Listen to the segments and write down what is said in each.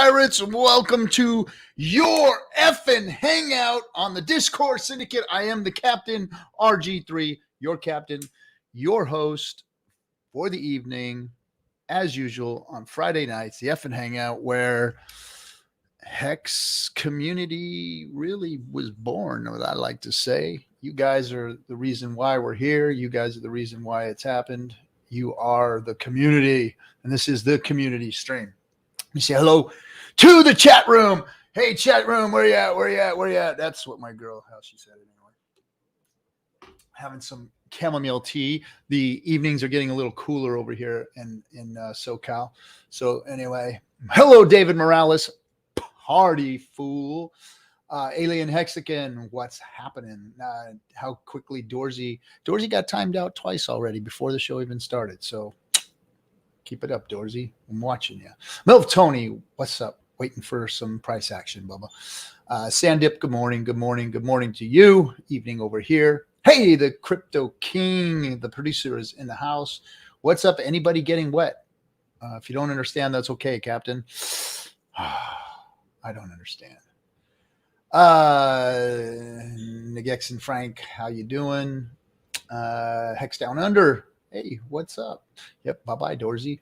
pirates. Welcome to your FN Hangout on the Discord Syndicate. I am the captain, RG3, your captain, your host for the evening, as usual, on Friday nights, the FN Hangout, where Hex community really was born, what I like to say. You guys are the reason why we're here. You guys are the reason why it's happened. You are the community, and this is the community stream. You say hello to the chat room. Hey, chat room, where you at? Where you at? Where you at? That's what my girl, how she said it anyway. Having some chamomile tea. The evenings are getting a little cooler over here in SoCal. So anyway, hello, David Morales, party fool. Alien Hexican, what's happening? How quickly Dorsey got timed out twice already before the show even started. So keep it up, Dorsey. I'm watching you. Milf Tony, what's up? Waiting for some price action, Bubba. Sandip, good morning. Good morning. Good morning to you. Evening over here. Hey, the Crypto King, the producer, is in the house. What's up? Anybody getting wet? If you don't understand, that's okay, Captain. I don't understand. Nigex and Frank, how you doing? Hex Down Under. Hey, what's up? Yep, bye-bye, Dorsey.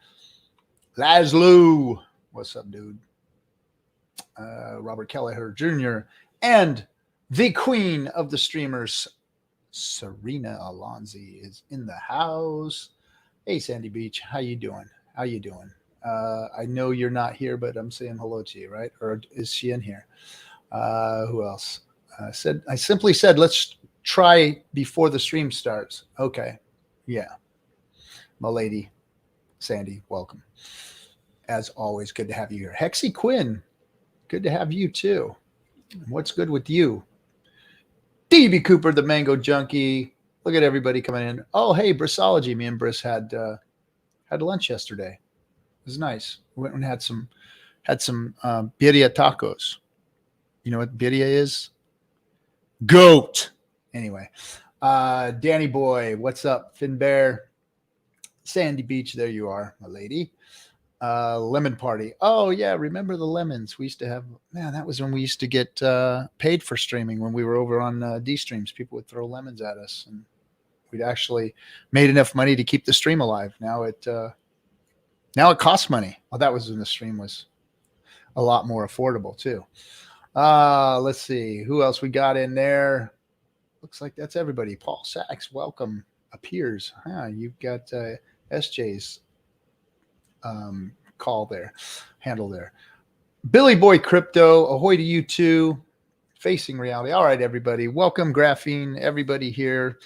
Laszlo, what's up, dude? Robert Kelleher Jr. and the queen of the streamers, Serena Alonzi, is in the house. Hey, Sandy Beach, how you doing? How you doing? I know you're not here, but I'm saying hello to you, right? Or is she in here? Who else? I simply said, let's try before the stream starts. Okay. Yeah. My lady, Sandy, welcome. As always, good to have you here. Hexy Quinn, good to have you too. What's good with you? DB Cooper, the Mango Junkie. Look at everybody coming in. Oh, hey, Brissology. Me and Briss had lunch yesterday. It was nice. We went and had some birria tacos. You know what birria is? Goat. Anyway, Danny Boy, what's up? Finn Bear. Sandy Beach, there you are, my lady. Lemon Party. Oh, yeah, remember the lemons? We used to have, man, that was when we used to get paid for streaming when we were over on D-Streams. People would throw lemons at us, and we'd actually made enough money to keep the stream alive. Now it costs money. Well, that was when the stream was a lot more affordable, too. Let's see. Who else we got in there? Looks like that's everybody. Paul Sachs, welcome. Appears. You've got SJ's handle there. Billy Boy Crypto, ahoy to you too. Facing reality. All right, everybody. Welcome, Graphene. Everybody here.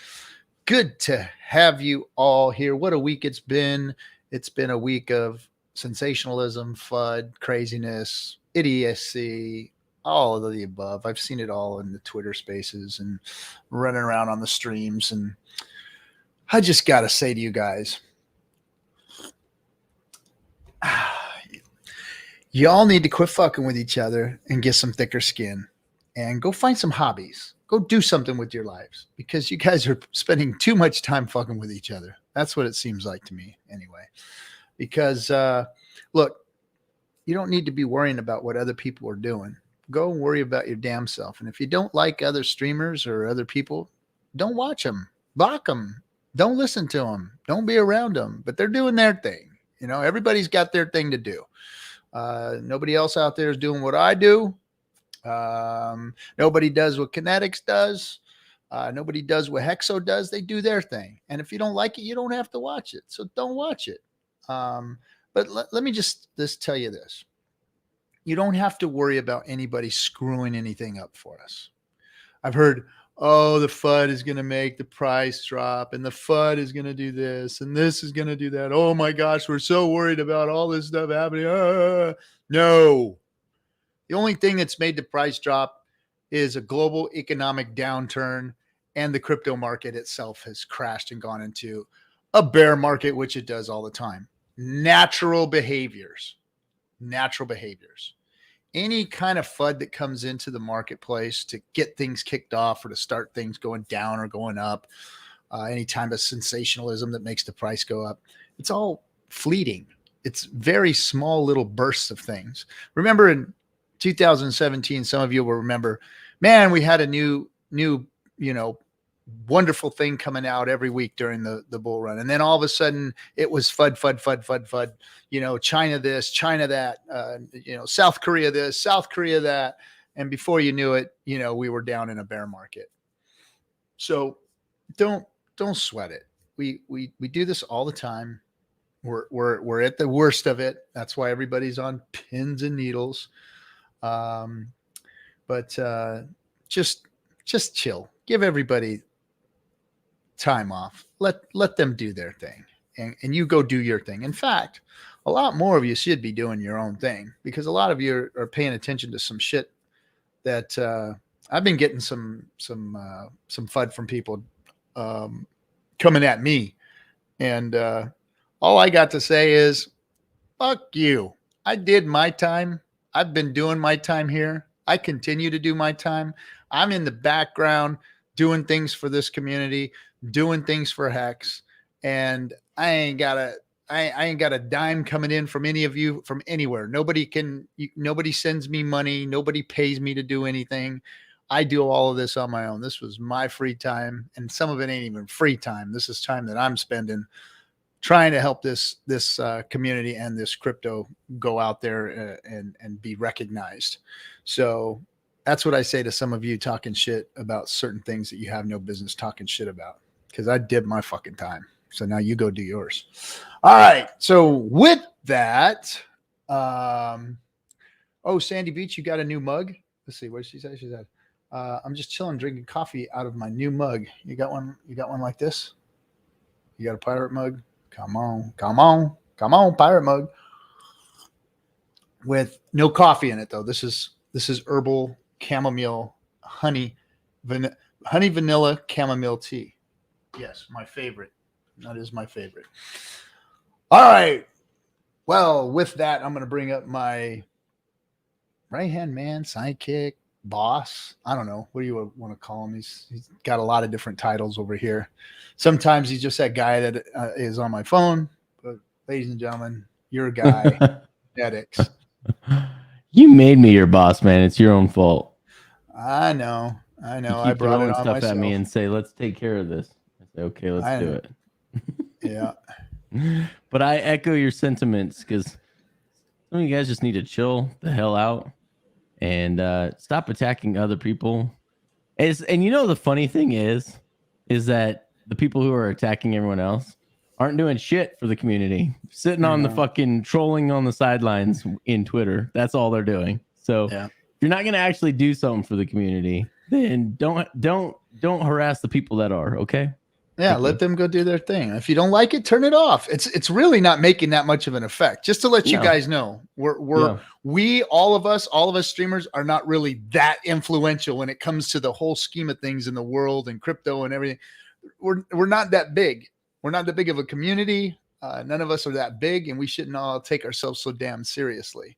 Good to have you all here. What a week it's been. It's been a week of sensationalism, FUD, craziness, idiocy, all of the above. I've seen it all in the Twitter spaces and running around on the streams. And I just got to say to you guys, you all need to quit fucking with each other and get some thicker skin and go find some hobbies. Go do something with your lives, because you guys are spending too much time fucking with each other. That's what it seems like to me anyway. Because, look, you don't need to be worrying about what other people are doing. Go and worry about your damn self. And if you don't like other streamers or other people, don't watch them. Block them. Don't listen to them. Don't be around them. But they're doing their thing. You know, everybody's got their thing to do. Nobody else out there is doing what I do. Nobody does what Kinetics does. Nobody does what Hexo does. They do their thing. And if you don't like it, you don't have to watch it. So don't watch it. But let me just tell you this. You don't have to worry about anybody screwing anything up for us. I've heard, oh, the FUD is going to make the price drop, and the FUD is going to do this, and this is going to do that. Oh my gosh, we're so worried about all this stuff happening. No. The only thing that's made the price drop is a global economic downturn, and the crypto market itself has crashed and gone into a bear market, which it does all the time. Natural behaviors. Any kind of FUD that comes into the marketplace to get things kicked off or to start things going down or going up, any time of sensationalism that makes the price go up, it's all fleeting. it's very small little bursts of things. Remember in 2017, some of you will remember, man, we had a new, wonderful thing coming out every week during the bull run. And then all of a sudden it was FUD, China this, China that, South Korea this, South Korea that. And before you knew it, we were down in a bear market. So don't sweat it. We do this all the time. We're at the worst of it. That's why everybody's on pins and needles. But just chill. Give everybody time off. Let them do their thing, and you go do your thing. In fact, a lot more of you should be doing your own thing, because a lot of you are paying attention to some shit that I've been getting some FUD from people coming at me, and all I got to say is, fuck you. I did my time. I've been doing my time here. I continue to do my time. I'm in the background doing things for this community, doing things for Hex, and I ain't got a dime coming in from any of you from anywhere. Nobody sends me money. Nobody pays me to do anything. I do all of this on my own. This was my free time, and some of it ain't even free time. This is time that I'm spending trying to help this community and this crypto go out there and be recognized. So that's what I say to some of you talking shit about certain things that you have no business talking shit about, because I did my fucking time. So now you go do yours. All right. So with that, Sandy Beach, you got a new mug? Let's see. What did she say? She said, I'm just chilling, drinking coffee out of my new mug. You got one? You got one like this? You got a pirate mug? Come on, pirate mug. With no coffee in it, though. This is herbal chamomile honey vanilla chamomile tea. Yes, my favorite. That is my favorite. All right. Well, with that, I'm going to bring up my right-hand man, sidekick, boss. I don't know. What do you want to call him? He's got a lot of different titles over here. Sometimes he's just that guy that is on my phone. But ladies and gentlemen, your guy, Edix. You made me your boss, man. It's your own fault. I know. You keep I brought it on stuff myself. at me and say, let's take care of this. I say, okay, let's do it. Yeah. But I echo your sentiments, because some of you guys just need to chill the hell out and stop attacking other people. And the funny thing is that the people who are attacking everyone else aren't doing shit for the community, sitting on the fucking trolling on the sidelines in Twitter. That's all they're doing. So if you're not going to actually do something for the community, then don't harass the people that are. Okay. Yeah, let them go do their thing. If you don't like it, turn it off. It's really not making that much of an effect. Just to let you guys know, all of us streamers are not really that influential when it comes to the whole scheme of things in the world and crypto and everything. We're not that big. We're not that big of a community. None of us are that big, and we shouldn't all take ourselves so damn seriously.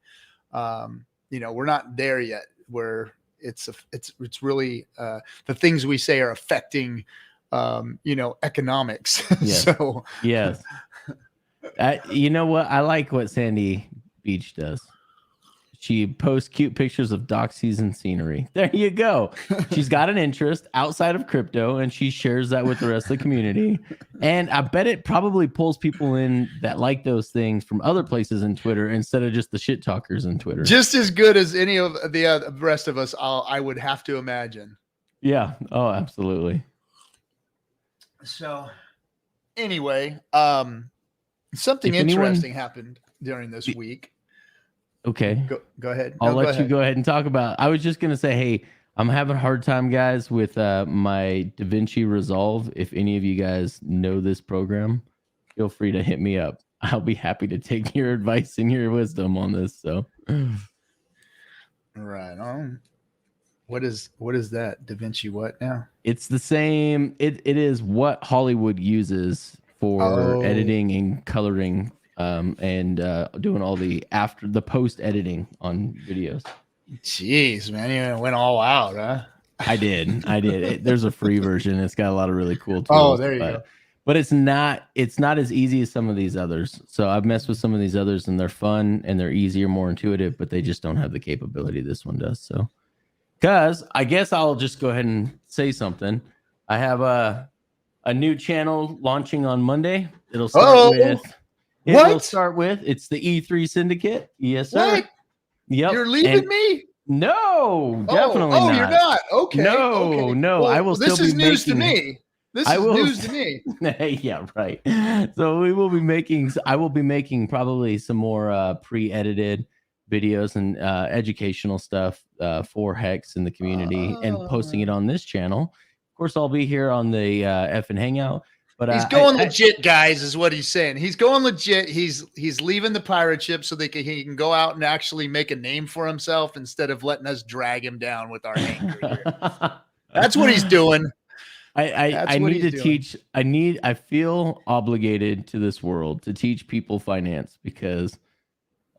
We're not there yet where it's really the things we say are affecting economics. Yes. So yes. You know what? I like what Sandy Beach does. She posts cute pictures of dock season scenery. There you go. She's got an interest outside of crypto, and she shares that with the rest of the community. And I bet it probably pulls people in that like those things from other places in Twitter instead of just the shit talkers in Twitter. Just as good as any of the rest of us, I would have to imagine. Yeah. Oh, absolutely. So anyway, something interesting happened during this week. Okay. Go ahead. I'll let you go ahead and talk about it. I was just going to say, hey, I'm having a hard time, guys, with my DaVinci Resolve. If any of you guys know this program, feel free to hit me up. I'll be happy to take your advice and your wisdom on this. So, right on. What is that? DaVinci what now? It's the same. It is what Hollywood uses for editing and coloring, and doing all the post editing on videos. Jeez, man, you went all out, huh? I did. There's a free version. It's got a lot of really cool tools. Oh, there you go. but it's not as easy as some of these others. So I've messed with some of these others, and they're fun and they're easier, more intuitive, but they just don't have the capability this one does. So, because I guess I'll just go ahead and say something. I have a new channel launching on Monday. It'll start with it's the E3 Syndicate. Yes, sir. What? Yep. You're leaving me? No, definitely not. You're not. Okay. No, okay. no. Well, I will still this is be news making, to me. This is news to me. Yeah, right. So we will be making. I will be making probably some more pre-edited videos and educational stuff for Hex in the community and posting it on this channel. Of course, I'll be here on the FN Hangout. But he's going legit, guys, is what he's saying. He's going legit. He's leaving the pirate ship so he can go out and actually make a name for himself instead of letting us drag him down with our anger here. That's what he's doing. I need to teach. I feel obligated to this world to teach people finance, because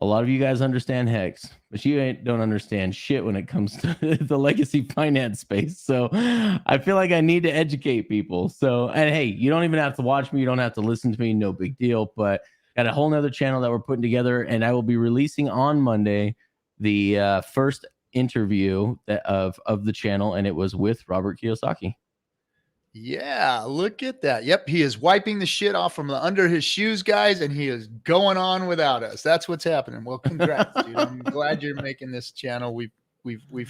a lot of you guys understand Hex, but you don't understand shit when it comes to the legacy finance space. So I feel like I need to educate people. So, and hey, you don't even have to watch me. You don't have to listen to me. No big deal. But got a whole nother channel that we're putting together, and I will be releasing on Monday the first interview of the channel, and it was with Robert Kiyosaki. Yeah, look at that. Yep, he is wiping the shit off from under his shoes, guys, and he is going on without us. That's what's happening. Well, congrats, dude. I'm glad you're making this channel. We've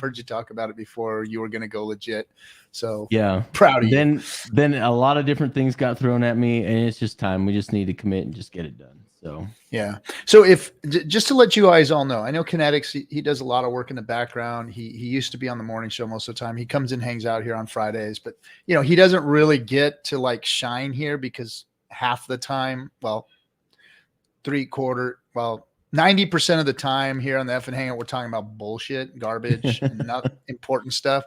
heard you talk about it before. You were going to go legit. So yeah, proud of you. Then a lot of different things got thrown at me, and it's just time. We just need to commit and just get it done. So yeah. So just to let you guys all know, I know Kinetics, he does a lot of work in the background. He used to be on the morning show most of the time. He comes and hangs out here on Fridays, but he doesn't really get to like shine here because half the time, 90% of the time here on the FN Hangout, we're talking about bullshit, garbage, and not important stuff.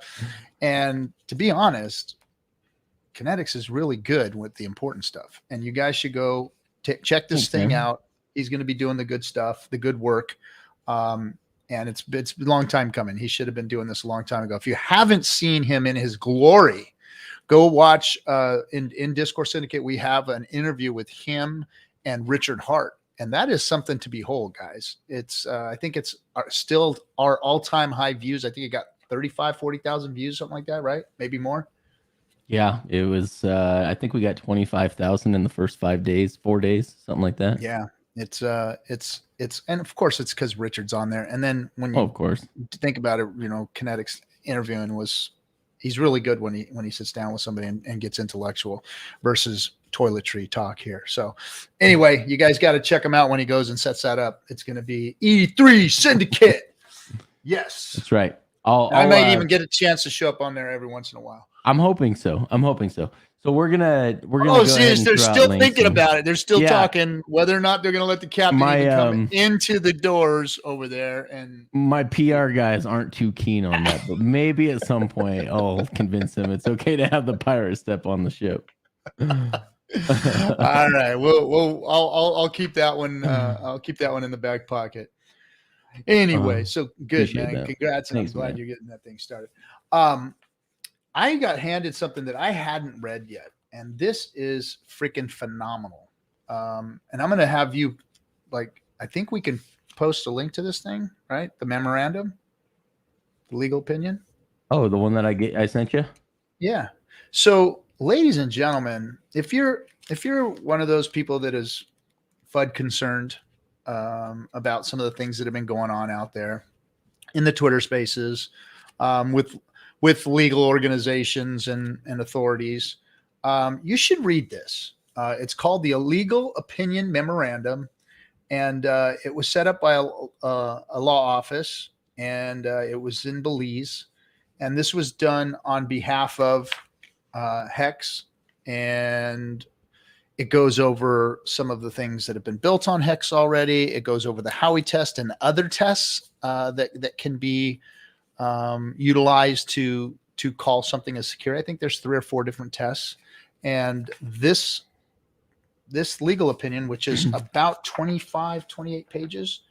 And to be honest, Kinetics is really good with the important stuff, and you guys should go check this thing out. He's going to be doing the good stuff, the good work. And it's been a long time coming. He should have been doing this a long time ago. If you haven't seen him in his glory, go watch in Discord Syndicate. We have an interview with him and Richard Hart. And that is something to behold, guys. It's I think it's still our all-time high views. I think it got 40,000 views, something like that, right? Maybe more. Yeah, it was. I think we got 25,000 in the first 4 days, something like that. Yeah, it's, and of course it's because Richard's on there. And then when you of course think about it, Kinetics interviewing he's really good when he sits down with somebody and gets intellectual versus toiletry talk here. So anyway, you guys got to check him out when he goes and sets that up. It's going to be E3 Syndicate. Yes, that's right. I might even get a chance to show up on there every once in a while. I'm hoping so. So we're gonna. Oh, see, they're still thinking about it. They're still talking whether or not they're gonna let the captain come into the doors over there. And my PR guys aren't too keen on that, but maybe at some point I'll convince them it's okay to have the pirate step on the ship. All right. I'll keep that one. I'll keep that one in the back pocket. Anyway, so good, man. That. Congrats, and I'm glad you're getting that thing started. I got handed something that I hadn't read yet, and this is freaking phenomenal. And I'm going to have you, I think we can post a link to this thing, right? The memorandum, the legal opinion. Oh, the one that I sent you? Yeah. So, ladies and gentlemen, if you're one of those people that is FUD concerned about some of the things that have been going on out there in the Twitter spaces, with legal organizations and authorities, you should read this. It's called the Illegal Opinion Memorandum, and it was set up by a law office, and it was in Belize, and this was done on behalf of Hex, and it goes over some of the things that have been built on Hex already. It goes over the Howey test and other tests that can be utilized to call something as secure. I think there's 3 or 4 different tests, and this legal opinion, which is about 28 pages,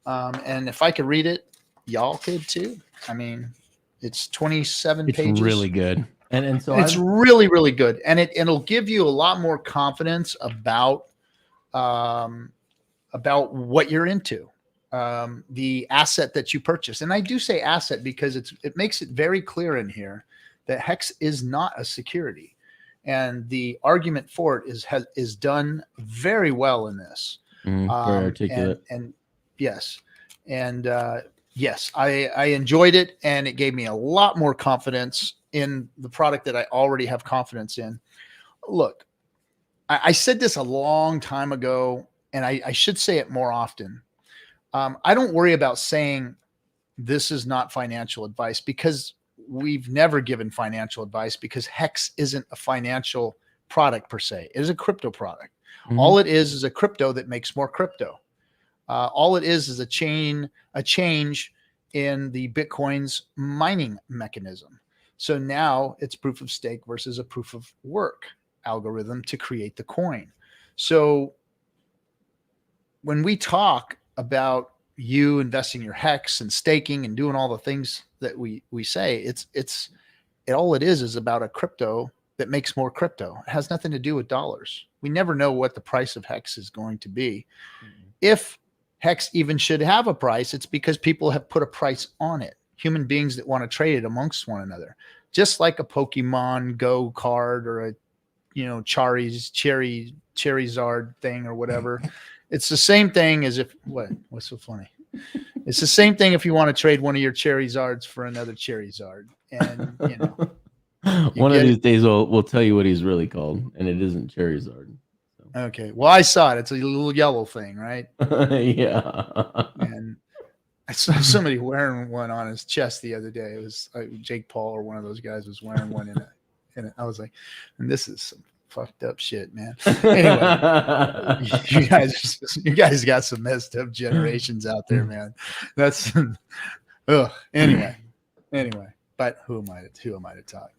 and if I could read it, y'all could too. I mean, it's 27 pages. It's really good. And so It's really, really good. And it'll give you a lot more confidence about what you're into, the asset that you purchase. And I do say asset because it makes it very clear in here that Hex is not a security. And the argument for it is done very well in this. very articulate. And yes. And yes, I enjoyed it, and it gave me a lot more confidence in the product that I already have confidence in. Look, I said this a long time ago, and I should say it more often. I don't worry about saying this is not financial advice, because we've never given financial advice, because Hex isn't a financial product per se. It is a crypto product. Mm-hmm. All it is a crypto that makes more crypto. All it is a change in the Bitcoin's mining mechanism. So now it's proof of stake versus a proof of work algorithm to create the coin. So when we talk about you investing your Hex and staking and doing all the things that we say, all it is about a crypto that makes more crypto. It has nothing to do with dollars. We never know what the price of Hex is going to be. Mm-hmm. If Hex even should have a price, it's because people have put a price on it. Human beings that want to trade it amongst one another, just like a Pokemon Go card or a Charizard thing or whatever. It's the same thing as if what's so funny? It's the same thing if you want to trade one of your Charizards for another Charizard. And one of these days we'll tell you what he's really called, and it isn't Charizard. So. Okay. Well, I saw it. It's a little yellow thing, right? Yeah. And I saw somebody wearing one on his chest the other day. It was Jake Paul or one of those guys was wearing one in it. And I was like, and this is some fucked up shit, man. Anyway, you guys got some messed up generations out there, man. That's anyway, but who am I to talk?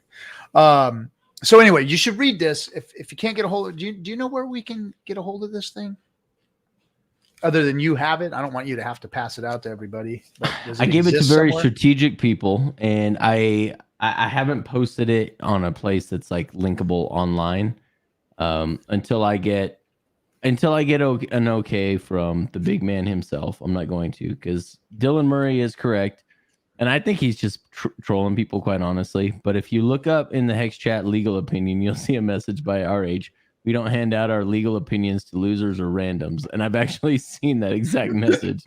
So anyway, you should read this. If you can't get a hold of, do you know where we can get a hold of this thing? Other than you have it, I don't want you to have to pass it out to everybody. I gave it to very strategic people, and I haven't posted it on a place that's like linkable online until I get an okay from the big man himself. I'm not going to, because Dylan Murray is correct, and I think he's just trolling people, quite honestly. But if you look up in the Hex chat legal opinion, you'll see a message by RH. We don't hand out our legal opinions to losers or randoms, and I've actually seen that exact message.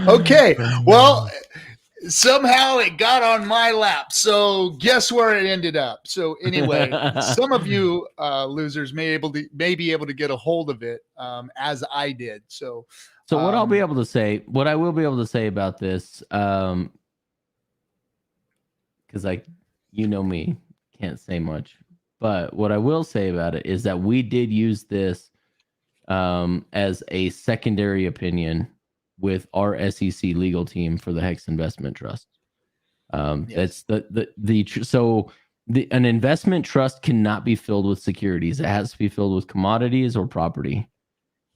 Okay, well, somehow it got on my lap. So guess where it ended up. So anyway, some of you losers may be able to get a hold of it as I did. So what I will be able to say about this, because me, can't say much. But what I will say about it is that we did use this as a secondary opinion with our SEC legal team for the Hex Investment Trust. Yes. That's an investment trust cannot be filled with securities. It has to be filled with commodities or property.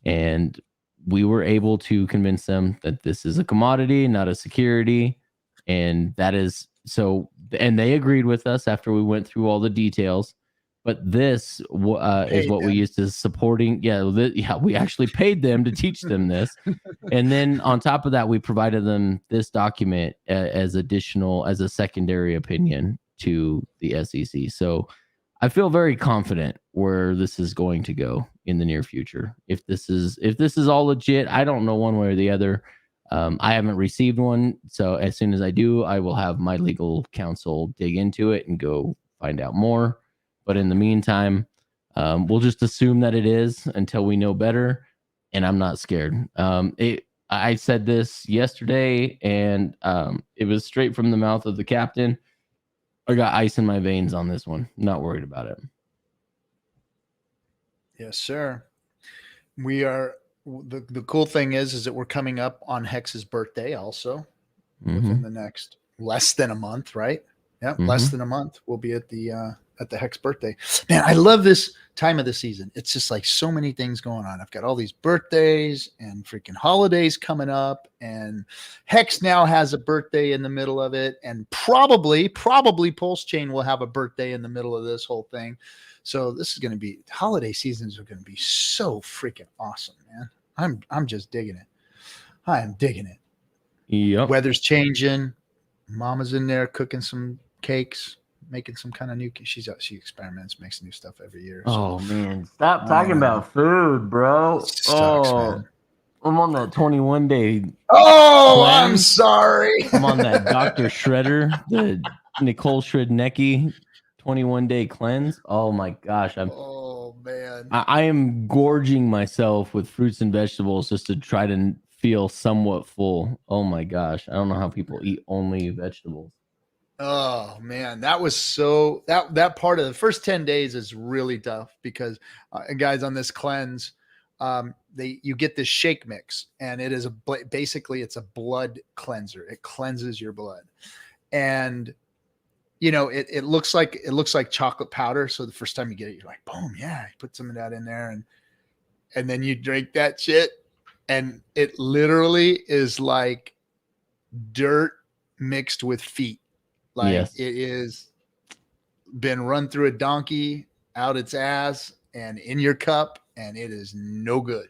And we were able to convince them that this is a commodity, not a security. And that is so, and they agreed with us after we went through all the details. But this is what we used as supporting. We actually paid them to teach them this. And then on top of that, we provided them this document as a secondary opinion to the SEC. So I feel very confident where this is going to go in the near future. If this is all legit, I don't know one way or the other. I haven't received one. So as soon as I do, I will have my legal counsel dig into it and go find out more. But in the meantime, we'll just assume that it is until we know better. And I'm not scared. I said this yesterday, and it was straight from the mouth of the captain. I got ice in my veins on this one. Not worried about it. Yes, sir. We are. The cool thing is that we're coming up on Hex's birthday also within the next less than a month, right? Yeah, less Mhm. than a month. We'll be at the Hex birthday. Man, I love this time of the season. It's just like so many things going on. I've got all these birthdays and freaking holidays coming up, and Hex now has a birthday in the middle of it, and probably Pulse Chain will have a birthday in the middle of this whole thing. So this is going to be holiday seasons are going to be so freaking awesome, man. I'm just digging it. I am digging it. Yep. Weather's changing. Mama's in there cooking some cakes, making some kind of new. She experiments, makes new stuff every year. So Oh man, stop I talking know. about food, bro. It sucks, Oh, man. I'm on that 21 day. Oh, I'm Cleanse. sorry. I'm on that Dr. Shredder, the Nicole Shrednecki 21-day cleanse. Oh my gosh, Oh man. I am gorging myself with fruits and vegetables just to try to feel somewhat full. Oh my gosh, I don't know how people eat only vegetables. Oh man, that was so that part of the first 10 days is really tough because guys on this cleanse, you get this shake mix, and it is basically it's a blood cleanser. It cleanses your blood, and it looks like chocolate powder. So the first time you get it, you're like, boom, yeah, you put some of that in there, and then you drink that shit, and it literally is like dirt mixed with feet. Like Yes. it is been run through a donkey out its ass and in your cup, and it is no good.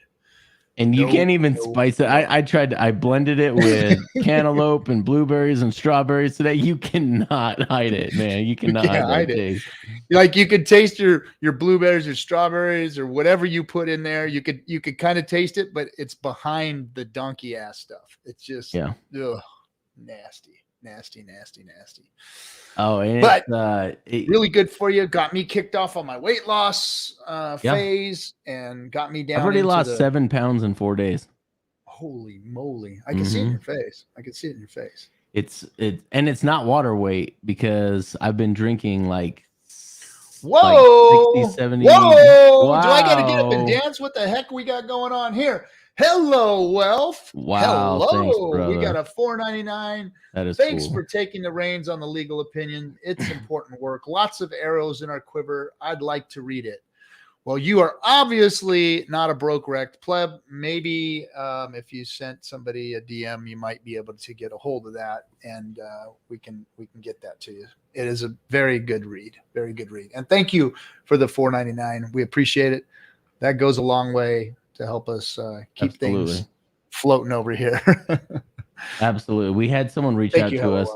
And you can't even No spice it. I blended it with cantaloupe and blueberries and strawberries today. You cannot hide it, man. You You cannot can't hide hide that it. taste. Like you could taste your blueberries or strawberries or whatever you put in there. You could kind of taste it, but it's behind the donkey ass stuff. It's just Yeah. ugh, nasty, nasty, nasty, nasty. Oh, and But it's really good for you. Got me kicked off on my weight loss yeah. phase and got me down I've already into lost the 7 pounds in 4 days. holy moly. I can see it in your face. I can see it in your face. It's not water weight because I've been drinking like Whoa. 60, 70. Whoa. Do I got to get up and Wow. dance? What the heck we got going on here? Hello, Wealth. Wow. Hello. Thanks, We got brother. a $4.99. That is Thanks cool. for taking the reins on the legal opinion. It's important work. Lots of arrows in our quiver. I'd like to read it. Well, you are obviously not a broke wrecked pleb. Maybe if you sent somebody a DM, you might be able to get a hold of that, and we can get that to you. It is a very good read, very good read. And thank you for the $4.99. We appreciate it. That goes a long way to help us keep things floating over here. Absolutely. We had someone reach out to us.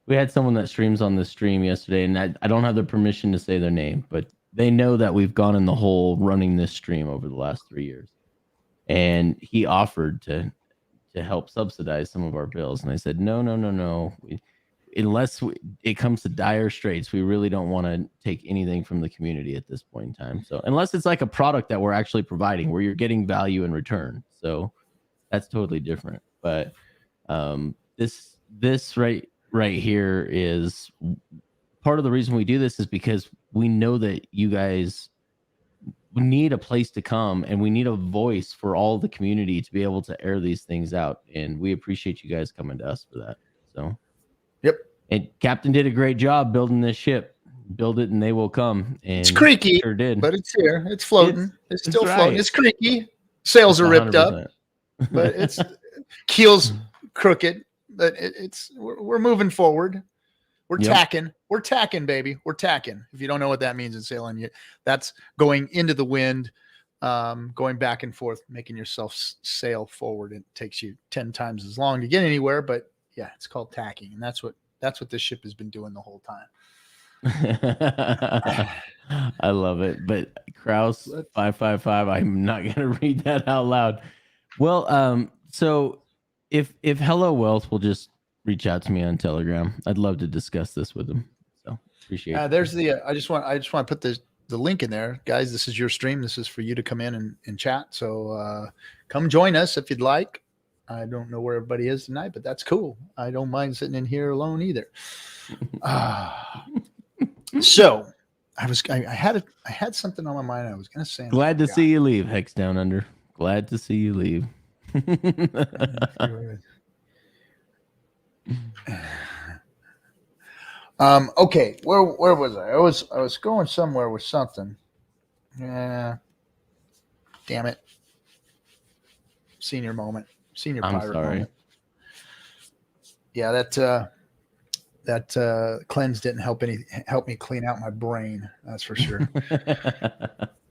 We had someone that streams on the stream yesterday, and I don't have the permission to say their name, but they know that we've gone in the hole running this stream over the last 3 years. And he offered to help subsidize some of our bills. And I said, no. Unless it comes to dire straits, we really don't want to take anything from the community at this point in time. So unless it's like a product that we're actually providing where you're getting value in return. So that's totally different. But this right here is part of the reason we do this is because we know that you guys need a place to come and we need a voice for all the community to be able to air these things out. And we appreciate you guys coming to us for that. So, yep. And Captain did a great job building this ship. Build it and they will come. And it's creaky, sure did. But it's here. It's floating. It's still floating. Right. It's creaky. Sails are ripped 100%. Up, but it's keel's crooked. But we're moving forward. We're tacking. We're tacking, baby. We're tacking. If you don't know what that means in sailing, that's going into the wind, going back and forth, making yourself sail forward. It takes you 10 times as long to get anywhere, but yeah, it's called tacking, and that's what this ship has been doing the whole time. I love it. But Kraus 555, I'm not gonna read that out loud. Well, so if Hello Wealth will just reach out to me on Telegram, I'd love to discuss this with him. So appreciate it. There's I just want to put the link in there, guys. This is your stream. This is for you to come in and chat. So come join us if you'd like. I don't know where everybody is tonight, but that's cool. I don't mind sitting in here alone either. So I had something on my mind. I was going to say. Glad to see you leave, Hex Down Under. Glad to see you leave. Okay, where was I? I was going somewhere with something. Yeah. Damn it. Senior moment. Senior I'm pirate sorry. moment. Yeah, that cleanse didn't help me clean out my brain. That's for sure.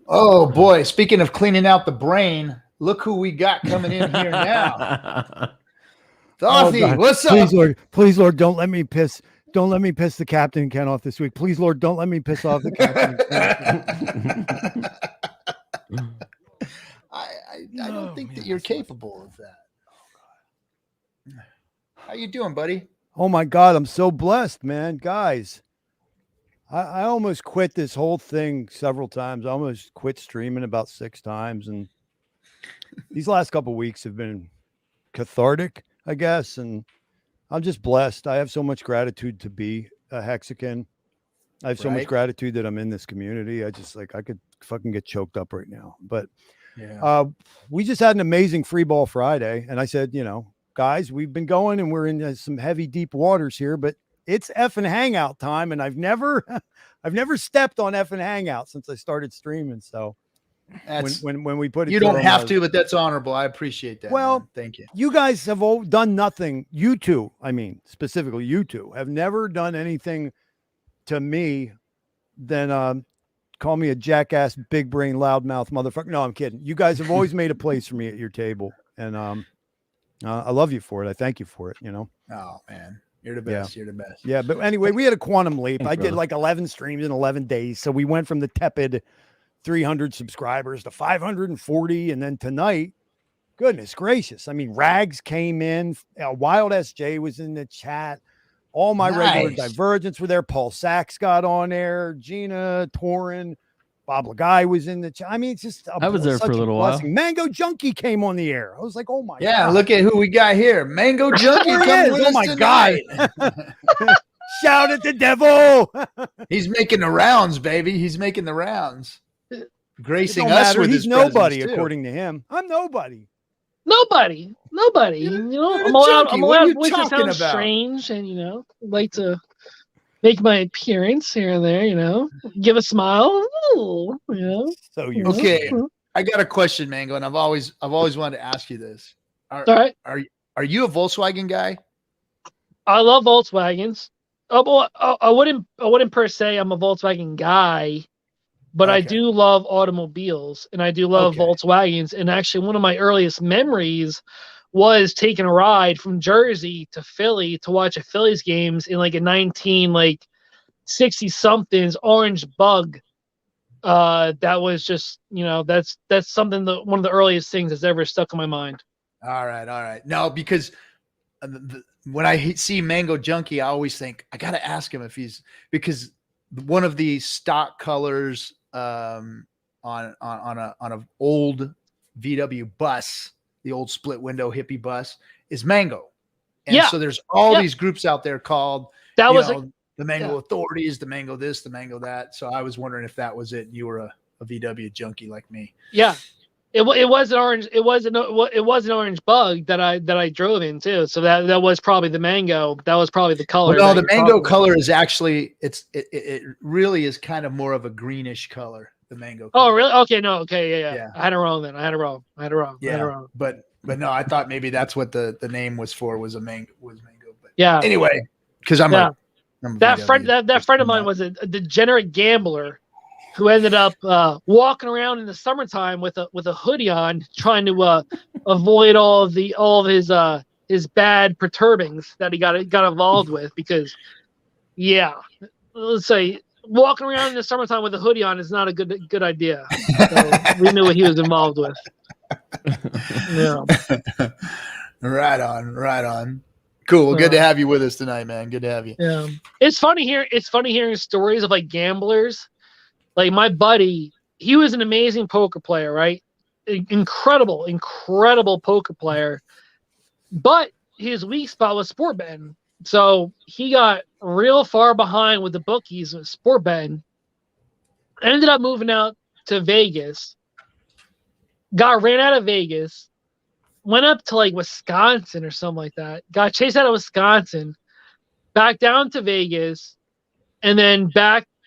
Oh boy, speaking of cleaning out the brain, look who we got coming in here now. Oh Thothy, God! what's Please, up? Lord, don't let me piss. Don't let me piss the captain Ken off this week. Please, Lord, don't let me piss off the captain. I don't think that you're capable of that. Oh God. How you doing, buddy? Oh my God, I'm so blessed, man. Guys, I almost quit this whole thing several times. I almost quit streaming about 6 times, and these last couple of weeks have been cathartic, I guess, and I'm just blessed. I have so much gratitude to be a Hexican. I have so much Right? gratitude that I'm in this community. I could fucking get choked up right now. But Yeah. we just had an amazing free ball Friday. And I said, guys, we've been going and we're in some heavy, deep waters here, but it's FN Hangout time. And I've never stepped on FN Hangout since I started streaming. So That's when we put it, you to don't them, have to, but that's honorable. I appreciate that. Well, man. Thank you. You guys have done nothing. You two, I mean, specifically you two, have never done anything to me than call me a jackass, big brain, loudmouth motherfucker. No, I'm kidding. You guys have always made a place for me at your table, and I love you for it. I thank you for it. Oh man, you're the best. Yeah. You're the best. Yeah, but anyway, we had a quantum leap. Thanks, I did brother. like 11 streams in 11 days, so we went from the tepid 300 subscribers to 540, and then tonight, goodness gracious, I mean, Rags came in, Wild SJ was in the chat. All my regular Nice. Divergents were there. Paul Sachs got on there. Gina, Torin, Bob Lagai was in the chat. I mean, it's just I was there for a little while. Mango Junkie came on the air. I was like, oh my Yeah, God. look at who we got here. Mango Junkie There he coming is. with Oh us my tonight. Shout at the devil. He's making the rounds, baby. He's making the rounds. It Gracing don't us matter. with He's his nobody, presence, too. according to him. I'm nobody. Nobody. You're I'm the allowed. junkie. I'm What are allowed you voice to talking sound about? strange, and like to make my appearance here and there. Give a smile. Ooh, So you Okay, I got a question, Mango, and I've always wanted to ask you this. All right. Are you a Volkswagen guy? I love Volkswagens. Oh, boy, I wouldn't per se. I'm a Volkswagen guy, but I Okay. do love automobiles, and I do love Okay. Volkswagens. And actually, one of my earliest memories was taking a ride from Jersey to Philly to watch a Phillies games in like a 60 somethings orange bug. That was just, that's something that one of the earliest things that's ever stuck in my mind. All right. No, because when I see Mango Junkie, I always think I got to ask him because one of the stock colors on a old VW bus, the old split window hippie bus, is Mango. And Yeah. so there's all these groups out there called That was the Mango Authorities, the Mango this, the Mango that. So I was wondering if that was it. You were a VW junkie like me. yeah. It was an orange. It was an orange bug that I drove in too. So that was probably the Mango. That was probably the color. Well, no, the Mango color is actually it really is kind of more of a greenish color. The Mango color. Oh, really? Okay, no, okay, yeah. Yeah. I had it wrong then. I had it wrong. Yeah, but no, I thought maybe that's what the name was for was Mango. But yeah. Anyway, because I'm a that friend of mine was a degenerate gambler who ended up walking around in the summertime with a hoodie on, trying to avoid all of his bad perturbings that he got involved with. Because, let's say walking around in the summertime with a hoodie on is not a good idea. So we knew what he was involved with. Yeah. Right on. Cool. Well, good to have you with us tonight, man. Good to have you. Yeah. It's funny hearing stories of like gamblers. Like my buddy, he was an amazing poker player, right? Incredible poker player. But his weak spot was sport betting. So he got real far behind with the bookies with sport betting. Ended up moving out to Vegas. Ran out of Vegas. Went up to like Wisconsin or something like that. Got chased out of Wisconsin. Back down to Vegas. and then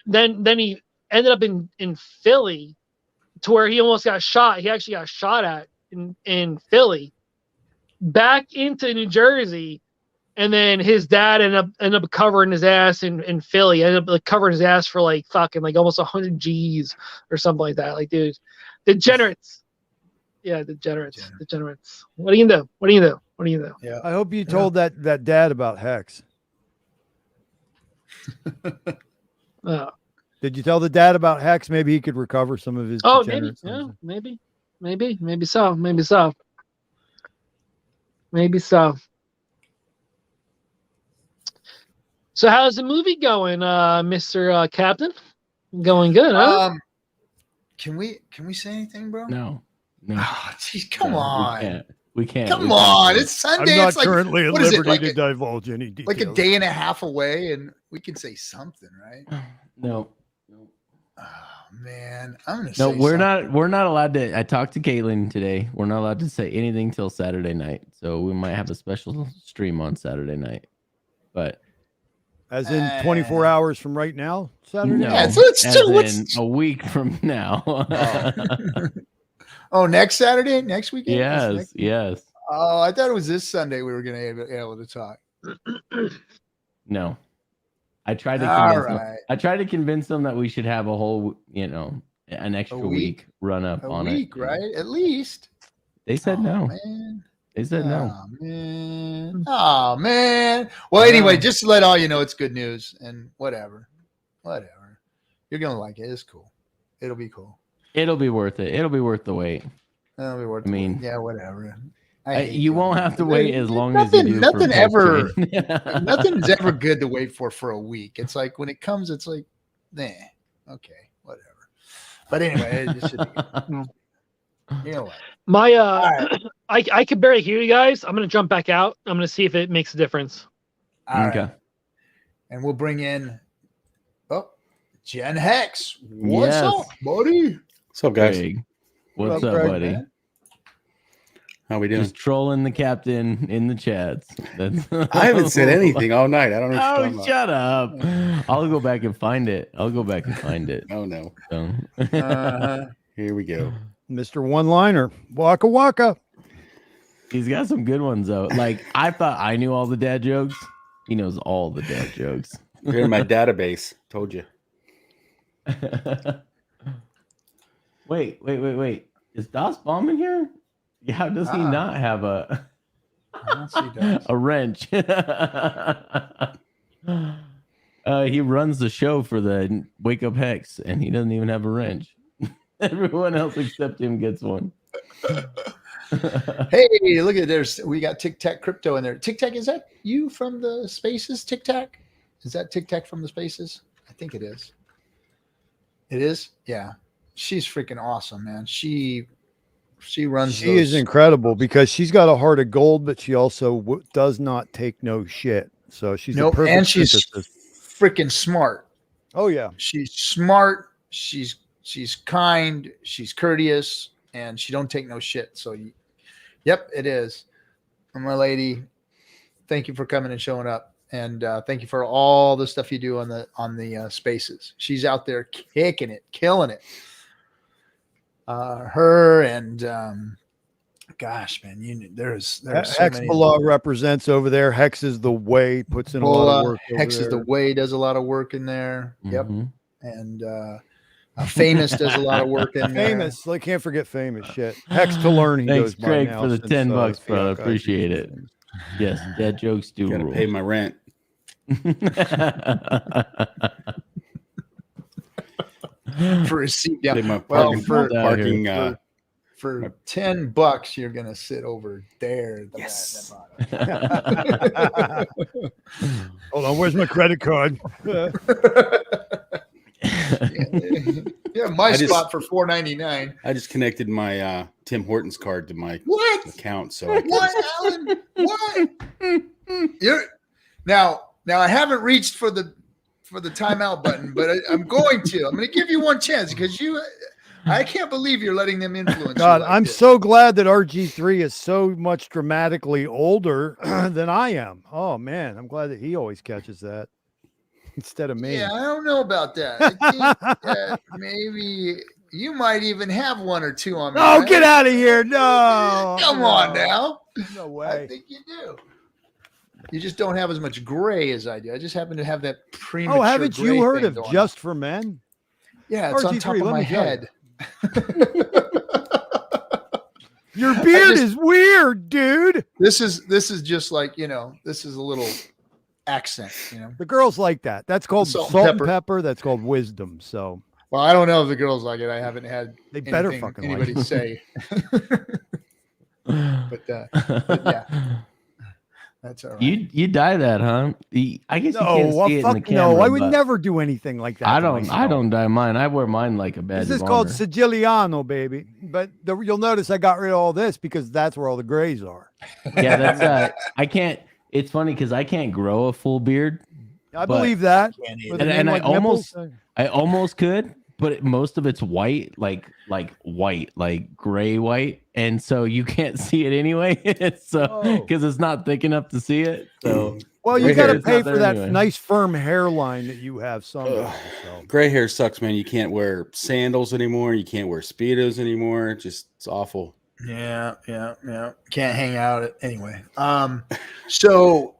then he ended up in Philly, to where he almost got shot. He actually got shot at in Philly, back into New Jersey, and then his dad ended up covering his ass in Philly. Ended up like covering his ass for like fucking like almost 100 G's or something like that. Like, dude, degenerates. Yeah, degenerates. What are you gonna do? What are you gonna do? What are you gonna do? Yeah. I hope you told that dad about Hex. Did you tell the dad about Hex? Maybe he could recover some of his. Oh, maybe. Yeah, maybe so. So how's the movie going, Mr. Captain? Going good, huh? Can we say anything, bro? No. Oh, geez, come No, on. We can't. Come on. It's Sunday. I'm not it's like, currently at what is it, liberty like to divulge any details. like a day and a half away, and we can say something, right? No. Oh man, I'm gonna. No, say we're something. We're not allowed to. I talked to Caitlin today. We're not allowed to say anything till Saturday night. So we might have a special stream on Saturday night. But As in 24 hours from right now, Saturday? no, Yeah, let's a week from now. Oh, next Saturday, next weekend. Yes. Oh, I thought it was this Sunday we were gonna be able to talk. No, I tried to All convince them. right. I tried to convince them that we should have a whole, an extra week run up A on week, it. right? At least. They said no. Man. They said no. Oh man. Oh man. Well, anyway, just to let all you know, it's good news and whatever. You're gonna like it. It's cool. It'll be cool. It'll be worth it. It'll be worth the wait. It'll be worth. I mean, yeah, whatever. You won't have to wait as long as you do. Nothing ever. Nothing Nothing's ever good to wait for a week. It's like when it comes, it's like, okay, whatever. But anyway, it should be good. You know what? My right. I can barely hear you guys. I'm gonna jump back out. I'm gonna see if it makes a difference. All okay. right. And we'll bring in Jen Hex. What's up, buddy? What's up, guys? Greg. What's up, Greg, buddy? man? How we doing? Just trolling the captain in the chats. I haven't said anything all night. I don't know what you're talking Oh, about. shut up. I'll go back and find it. Oh, no. So. Here we go. Mr. One-Liner. Waka waka. He's got some good ones, though. Like, I thought I knew all the dad jokes. He knows all the dad jokes. You're in my database. Told you. Wait. Is Das Bomb in here? Yeah, how does he not have a wrench? He runs the show for the Wake Up Hex, and he doesn't even have a wrench. Everyone else except him gets one. Hey, look at this. We got Tic Tac Crypto in there. Tic Tac, is that you from the Spaces? Tic Tac? Is that Tic Tac from the Spaces? I think it is. It is? Yeah. She's freaking awesome, man. She runs. She is incredible because she's got a heart of gold, but she also does not take no shit. So she's a perfect and she's synthesis. freaking smart. Oh yeah, she's smart. She's kind. She's courteous, and she don't take no shit. So, yep, it is. And my lady, thank you for coming and showing up, and thank you for all the stuff you do on the Spaces. She's out there kicking it, killing it. Her and gosh, man, there's so Hexbullah represents over there. Hex is the way, puts in a lot of work. Hex is the way, does a lot of work in there. Yep. And Famous does a lot of work in there. Famous, like can't forget Famous. Shit, Hex to learn. He Thanks, goes Craig, by now for the since, $10, brother. God, Appreciate it. Yes, dad jokes do Gotta rule. pay my rent. For receipt, yeah. Pay my Well, parking. For $10, you're gonna sit over there. Yes. Hold on, where's my credit card? Yeah, my spot for $4.99. I just connected my Tim Hortons card to my account, so What, Alan? What? Now I haven't reached for the timeout button, but I'm going to. I'm going to give you one chance because I can't believe you're letting them influence. God, you like I'm this. so glad that RG3 is so much dramatically older than I am. Oh man, I'm glad that he always catches that. instead of me. Yeah, I don't know about that. I think maybe you might even have one or two on me. Oh, right? get out of here. No. Come on now. No I way. think you do. You just don't have as much gray as I do. I just happen to have that premature. Oh, haven't gray you heard thing of going Just for Men? on. Yeah, it's on top RG3, of let my me tell you. head. Your beard is weird, dude. This is just like, this is a little accent, The girls like that. That's called Salt salt, and and pepper. That's called wisdom. So Well, I don't know if the girls like it. I haven't had they better anything, fucking like anybody it. say. but yeah, that's all right. You dye that, huh? I guess you No, can't well, see it in the fuck camera. no. I would but never do anything like that. I to don't. I myself. don't dye mine. I wear mine like a badge This is of called honor. Siciliano, baby. But you'll notice I got rid of all this because that's where all the grays are. Yeah, that's. I can't. It's funny because I can't grow a full beard, I But- believe that. Can't eat With it. a And name I like Nipples. I almost could, but most of it's white, like white, like gray white, and so you can't see it anyway. So Oh. because it's not thick enough to see it. So Well, you Gray got hair to is pay not for there that anyway. nice firm hairline that you have. Someday. Ugh. So. Gray hair sucks, man. You can't wear sandals anymore. You can't wear Speedos anymore. It's awful. Yeah. Can't hang out anyway. So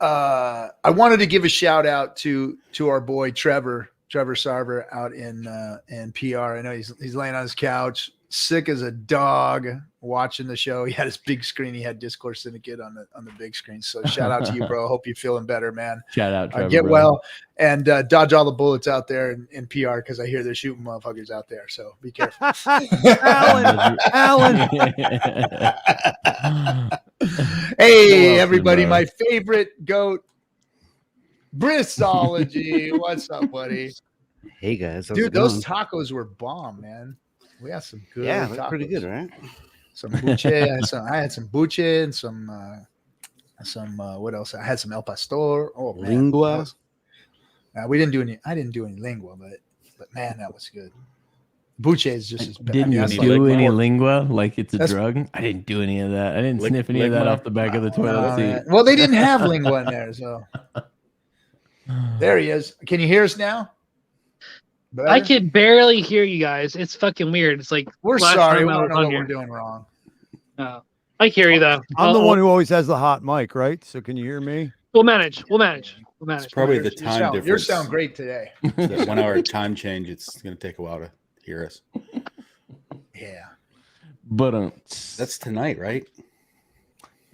I wanted to give a shout out to our boy Trevor Sarver out in PR. I know he's laying on his couch, sick as a dog, watching the show. He had his big screen. He had Discord Syndicate on the big screen. So shout out to you, bro. Hope you're feeling better, man. shout out, Trevor, Get bro. well and dodge all the bullets out there in PR because I hear they're shooting motherfuckers out there. So be careful. Alan. Hey, welcome, everybody, bro. my favorite goat, Bristology. What's up, buddy? Hey guys, how's Dude, it going? those tacos were bomb, man. We had some good yeah, tacos. they're pretty good, right? Some buche. I had some buche and some what else? I had some El Pastor. Oh man. Lingua? That was- we didn't do any. I didn't do any lingua, but man, that was good. Buche is just as bad. Didn't you that's do like any pork. lingua like it's a That's- drug? I didn't do any of that. I didn't Lig- sniff any of that ligma? off the back of the No, toilet man. seat. Well, they didn't have lingua in there, so there he is. Can you hear us now? Better? I can barely hear you guys. It's fucking weird. It's like We're last sorry. time We I don't was know on what here. we're doing wrong. I hear you though. I'm the one who always has the hot mic, right? So can you hear me? We'll manage. It's probably the You time sound- difference. You sound great today. That 1 hour time change. It's going to take a while to hear us. Yeah. But That's tonight, right?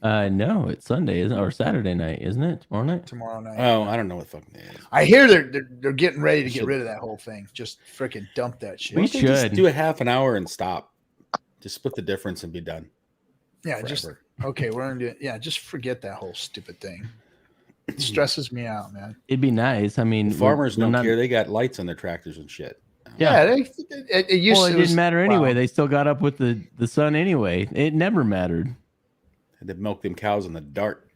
no, it's Sunday, isn't it? Or Saturday night, isn't it? Tomorrow night. Tomorrow night. Oh, I don't know what fucking it is. I hear they're getting ready to get Should- rid of that whole thing. Just freaking dump that shit. We Why don't they just should. do a half an hour and stop. Just split the difference and be done. Yeah, just forever. okay. We're gonna do it. Yeah, just forget that whole stupid thing. It stresses me out, man. It'd be nice. I mean, Farmers we're don't not- care. They got lights on their tractors and shit. Yeah. it used Well, it to didn't matter anyway. wow. They still got up with the sun anyway. It never mattered. Had to milk them cows in the dark.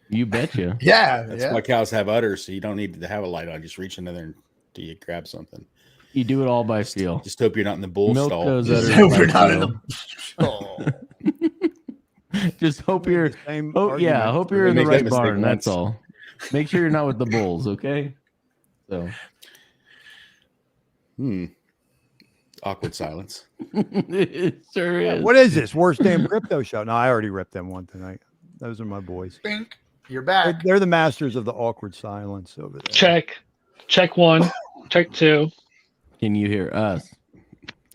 You betcha. Yeah, That's yeah. why cows have udders, so you don't need to have a light on. Just reach in there until you grab something. You do it all by feel. Just hope you're not in the bull Milk stall. those Just udders hope by you're not in feel. Oh. Just hope you're. Same Oh yeah, argument. hope you're in the Make that right mistake barn. That's once. all. Make sure you're not with the bulls, okay? So Awkward silence. it sure is. What is this? Worst damn crypto show? No, I already ripped them one tonight. Those are my boys. Bink. You're They're, back. they're the masters of the awkward silence over there. Check 1. Check 2. Can you hear us?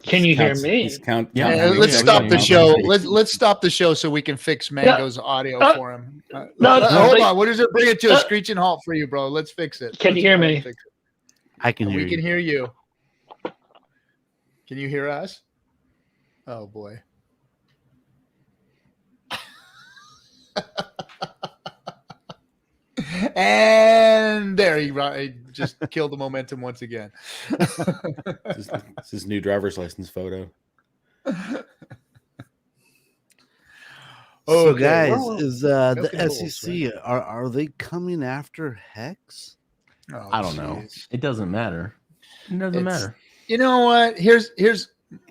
Can you hear Counts- me? he's count- Yeah, Yeah, counting- let's yeah, stop yeah, the yeah. show. Let's stop the show so we can fix Mango's audio for him. no, Hold no, on. What is it? Bring it to a uh, screeching halt for you, bro. Let's fix it. Can you hear me? Fix it. I can hear We can you. hear you. Can you hear us? Oh boy. And there he just killed the momentum once again. This is his new driver's license photo. So Okay, guys, well, is the milk and bulls, SEC are they coming after Hex? Oh, I don't know. jeez. It doesn't matter. It doesn't It's- matter. You know what? Here's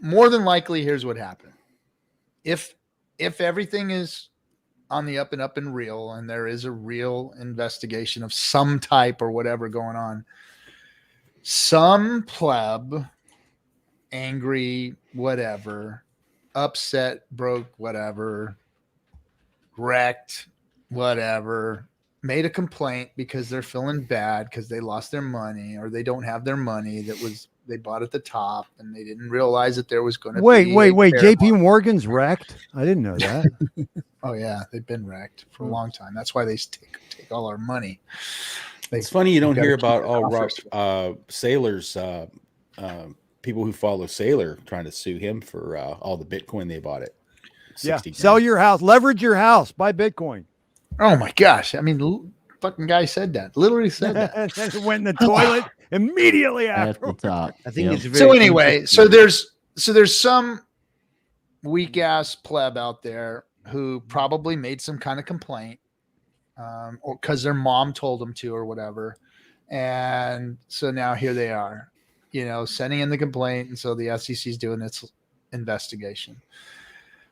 more than likely. Here's what happened. If everything is on the up and up and real, and there is a real investigation of some type or whatever going on. Some pleb, angry, whatever, upset, broke, whatever, wrecked, whatever, made a complaint because they're feeling bad because they lost their money or they don't have their money that was they bought at the top and they didn't realize that there was going to Wait. fair JP market. Morgan's wrecked. I didn't know that. Oh yeah, they've been wrecked for a long time. That's why they take all our money. It's funny you don't gotta hear keep about it all off sailors, people who follow Sailor trying to sue him for all the Bitcoin they bought at 60 Sell grand. your house, leverage your house, buy Bitcoin. Oh my gosh! I mean, fucking guy said that. Literally said that. And then it went in the toilet immediately At after. the top. I think Yep. it's very So anyway, interesting. there's some weak ass pleb out there who probably made some kind of complaint, or because their mom told them to or whatever, and so now here they are, sending in the complaint, and so the SEC is doing its investigation.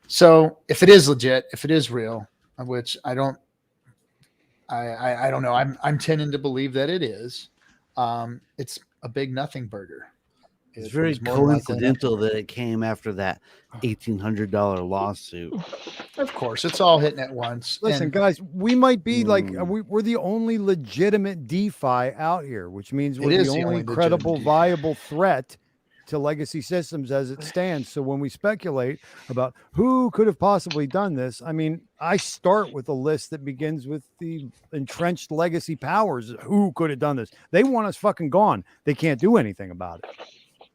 So if it is legit, if it is real, which I don't know, I'm tending to believe that it is. It's a big nothing burger. It's very was more than likely coincidental that it came after that $1,800 lawsuit. Of course, it's all hitting at once. Listen, And guys, we might be like Mm. we're the only legitimate DeFi out here, which means It we're is the the only only credible, legitimate DeFi. viable threat to legacy systems as it stands. So when we speculate about who could have possibly done this, I mean, I start with a list that begins with the entrenched legacy powers. Who could have done this? They want us fucking gone. They can't do anything about it.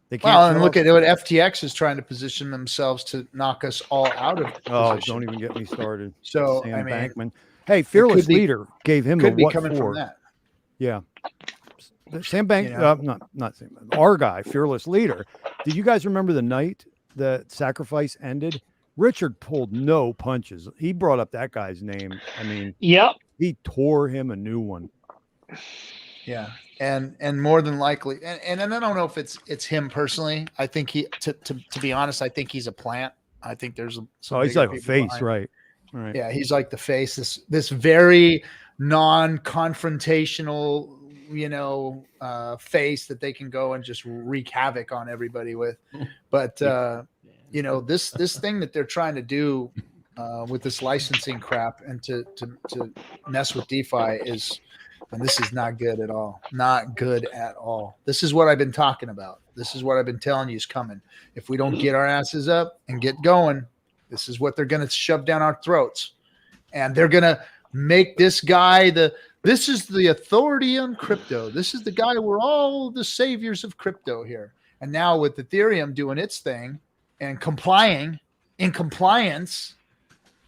They can't. well, and throw look us- at what FTX is trying to position themselves to knock us all out of. Oh, position. don't even get me started. So Sam I mean, Bankman. Hey, fearless be- leader gave him the could be what coming for. from that. Yeah. Sam Bank, You know? not Sam, our guy, fearless leader. Did you guys remember the night the sacrifice ended? Richard pulled no punches. He brought up that guy's name. I mean, Yep. he tore him a new one. Yeah, and more than likely, and I don't know if it's him personally. I think he, to be honest, I think he's a plant. I think there's some. Oh, he's bigger like a people face, behind. right? Right. Yeah, he's like the face. This very non-confrontational, face that they can go and just wreak havoc on everybody with. But this thing that they're trying to do with this licensing crap and to mess with DeFi is. And this is not good at all. Not good at all. This is what I've been talking about. This is what I've been telling you is coming. If we don't get our asses up and get going, this is what they're going to shove down our throats. And they're going to make this guy this is the authority on crypto. This is the guy, we're all the saviors of crypto here. And now with Ethereum doing its thing and in compliance,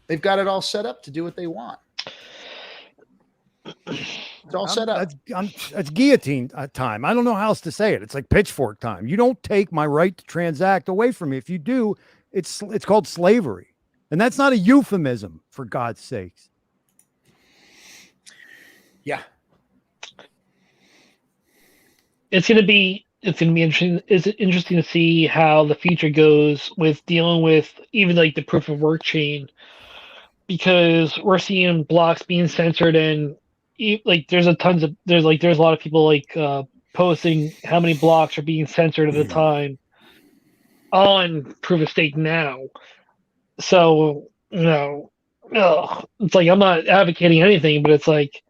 they've got it all set up to do what they want. It's all set up. That's guillotine time. I don't know how else to say it. It's like pitchfork time. You don't take my right to transact away from me. If you do, it's called slavery. And that's not a euphemism, for God's sakes. Yeah. It's gonna be interesting. It's interesting to see how the future goes with dealing with even like the proof of work chain, because we're seeing blocks being censored and like there's a lot of people like posting how many blocks are being censored at a time on proof of stake now. So it's like I'm not advocating anything, but it's like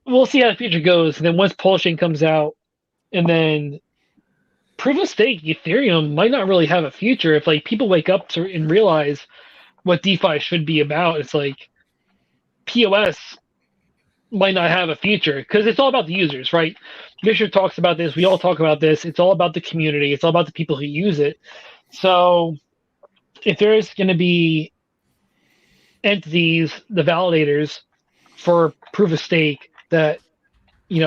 we'll see how the future goes. And then once Pulsion comes out, and then proof of stake Ethereum might not really have a future if like people wake up and realize what DeFi should be about. It's like POS might not have a future because it's all about the users, right? Fisher talks about this. We all talk about this. It's all about the community. It's all about the people who use it. So if there is going to be entities, the validators for proof of stake that,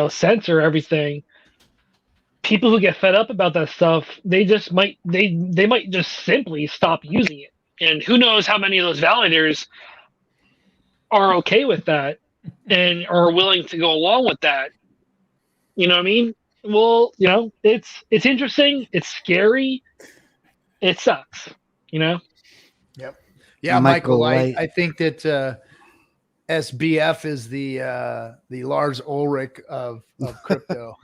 censor everything, people who get fed up about that stuff, they might just simply stop using it. And who knows how many of those validators are okay with that and are willing to go along with that. You know what I mean? Well, it's interesting. It's scary. It sucks, Yep. Yeah, Michael Michael, Light. I think that SBF is the Lars Ulrich of crypto.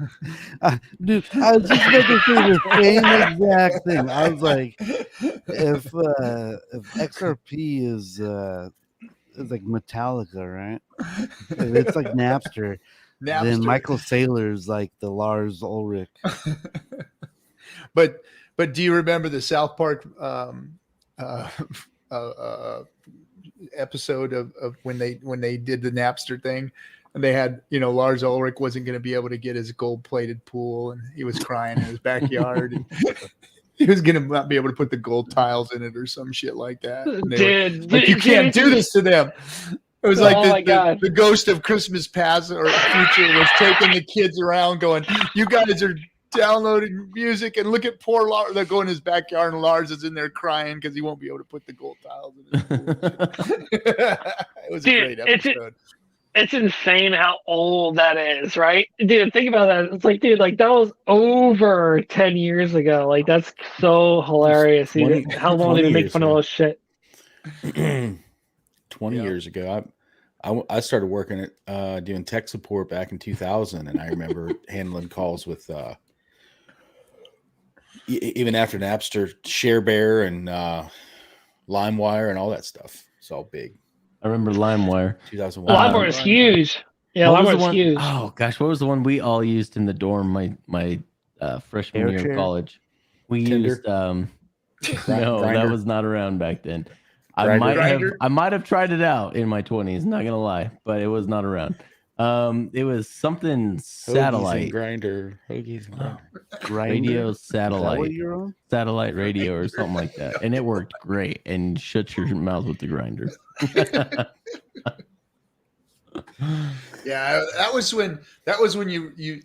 Dude, I was just about to say the same exact thing. I was like, if XRP is like Metallica, right? If it's like Napster, then Napster. Michael Saylor's like the Lars Ulrich. but do you remember the South Park episode of when they did the Napster thing, and they had, Lars Ulrich wasn't going to be able to get his gold plated pool, and he was crying in his backyard. And he was going to not be able to put the gold tiles in it or some shit like that. And they were like, you can't do this to them. It was like the ghost of Christmas past or future was taking the kids around going, you guys are downloading music, and look at poor Lars. They're going in his backyard, and Lars is in there crying because he won't be able to put the gold tiles in his pool. It was a great episode. It's insane how old that is, right? Dude, think about that. It's like, dude, like that was over 10 years ago. Like, that's so hilarious. 20, how long did they make fun of those shit? 20 years ago, I started working at doing tech support back in 2000, and I remember handling calls with even after Napster, ShareBear and LimeWire and all that stuff. It's all big. I remember LimeWire. 2001. LimeWire is huge. Yeah, LimeWire is huge. Oh gosh, what was the one we all used in the dorm? My freshman year of college. We Tinder? used no, Grindr? that was not around back then. Grindr? I might have tried it out in my 20s, not gonna lie, but it was not around. It was something satellite. Grinder. Hoagies and Grindr. Radio satellite. What you're on? Satellite radio or something like that. And it worked great. And shut your mouth with the grinder. Yeah, that was when you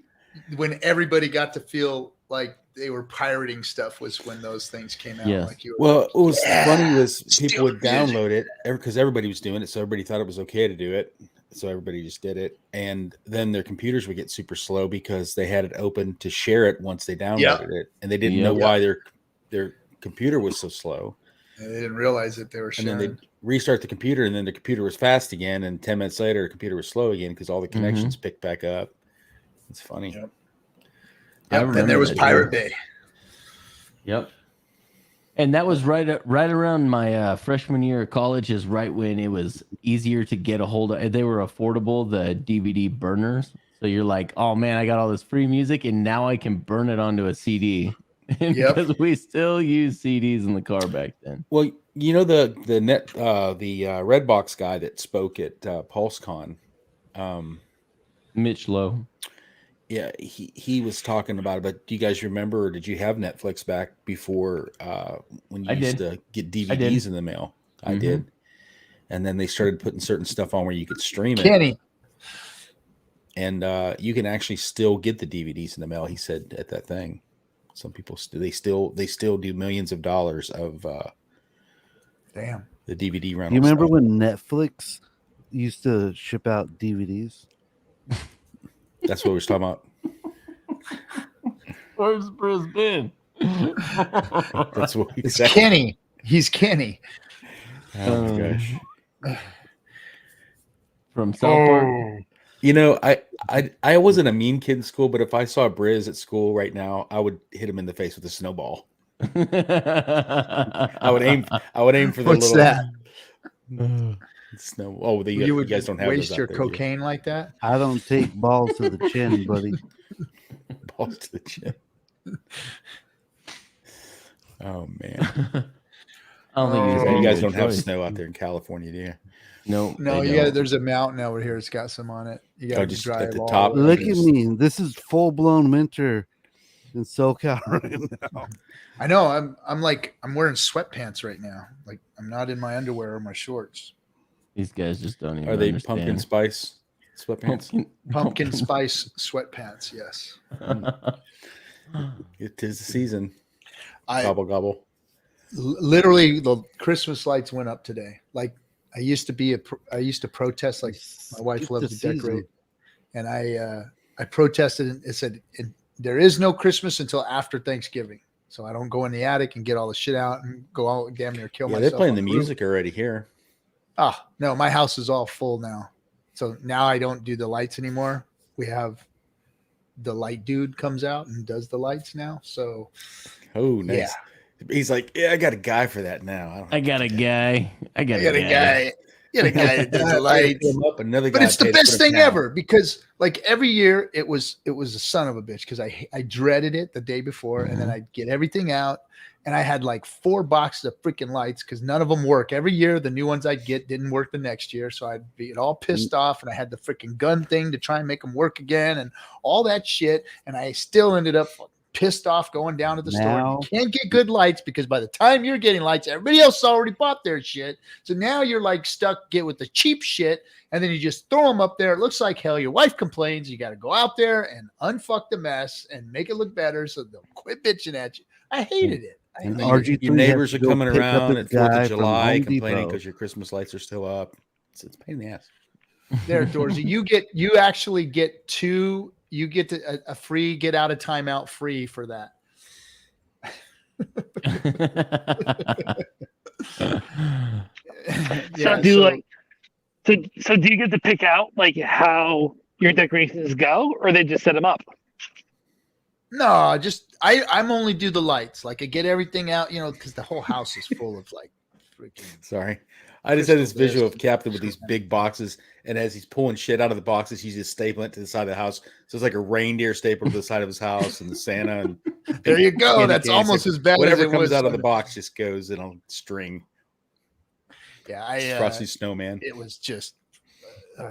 when everybody got to feel like they were pirating stuff, was when those things came out. Yes. Like What was funny was people steal would music. download it because everybody was doing it, so everybody thought it was okay to do it. So everybody just did it, and then their computers would get super slow because they had it open to share it once they downloaded it, and they didn't know why their computer was so slow. And they didn't realize that they were sharing. And then they restart the computer, and then the computer was fast again, and 10 minutes later, the computer was slow again because all the connections picked back up. It's funny. Yep. And there was Pirate Bay. Yep. And that was right around my freshman year of college, is right when it was easier to get a hold of. They were affordable, the DVD burners. So you're like, oh man, I got all this free music, and now I can burn it onto a CD. Because we still use CDs in the car back then. Well, you know the Redbox guy that spoke at PulseCon, Mitch Lowe. Yeah, he was talking about it. But do you guys remember, or did you have Netflix back before when you used to get DVDs in the mail? I did. And then they started putting certain stuff on where you could stream it. Kenny. And you can actually still get the DVDs in the mail, he said at that thing. Some people still do millions of dollars of the DVD rental. You remember when Netflix used to ship out DVDs? That's what we were talking about. Where's Bruce been? That's what we It's said. Kenny. He's Kenny. Oh my gosh. From South Park. You know, I wasn't a mean kid in school, but if I saw Briz at school right now, I would hit him in the face with a snowball. I would aim for the What's little that? snow. Oh, You guys don't have waste those your out there, do you? cocaine like that? I don't take balls to the chin, buddy. Balls to the chin. Oh man. I don't think You guys don't have snow out there in California, do you? No, No, they you don't. got. There's a mountain over here. It's got some on it. You got to just drive at the all top. the way. Look at me. This is full blown winter in SoCal right now. I know. I'm wearing sweatpants right now. Like, I'm not in my underwear or my shorts. These guys just don't even Are they understand. pumpkin spice sweatpants? Pumpkin spice sweatpants. Yes. It is the season. I Gobble gobble. literally, the Christmas lights went up today. Like, I used to protest. Like, my wife It's loves the to decorate, season. and I protested, and it said there is no Christmas until after Thanksgiving. so I don't go in the attic and get all the shit out and go out and damn near kill myself. They're playing the on roof. music already here. Oh, no, my house is all full now. So now I don't do the lights anymore. We have the light dude comes out and does the lights now. So, oh, nice. Yeah. He's like, yeah, I got a guy for that now. I got a guy. I got a guy. You got a guy that does the lights. Another but guy it's the best thing ever because like every year it was a son of a bitch because I dreaded it the day before and then I'd get everything out and I had like 4 boxes of freaking lights because none of them work. Every year the new ones I'd get didn't work the next year. So I'd be all pissed off and I had the freaking gun thing to try and make them work again and all that shit. And I still ended up pissed off going down to the store. You can't get good lights because by the time you're getting lights, everybody else already bought their shit. So now you're like stuck with the cheap shit and then you just throw them up there. It looks like hell. Your wife complains. You got to go out there and unfuck the mess and make it look better so they'll quit bitching at you. I hated it. And your neighbors are coming around at 4th of July complaining because your Christmas lights are still up. It's a pain in the ass. There, Dorsey, you actually get two. You get a free get out of timeout free for that. So do you get to pick out like how your decorations go, or they just set them up? No, just I'm only do the lights. Like I get everything out, because the whole house is full of like freaking. Sorry. I just had this visual of Captain with these big boxes, and as he's pulling shit out of the boxes, he's just stapling it to the side of the house. So it's like a reindeer stapled to the side of his house, and the Santa. And there you go. That's almost as bad. Whatever as it comes was out of the box just goes in a string. Yeah, Frosty Snowman. It was just,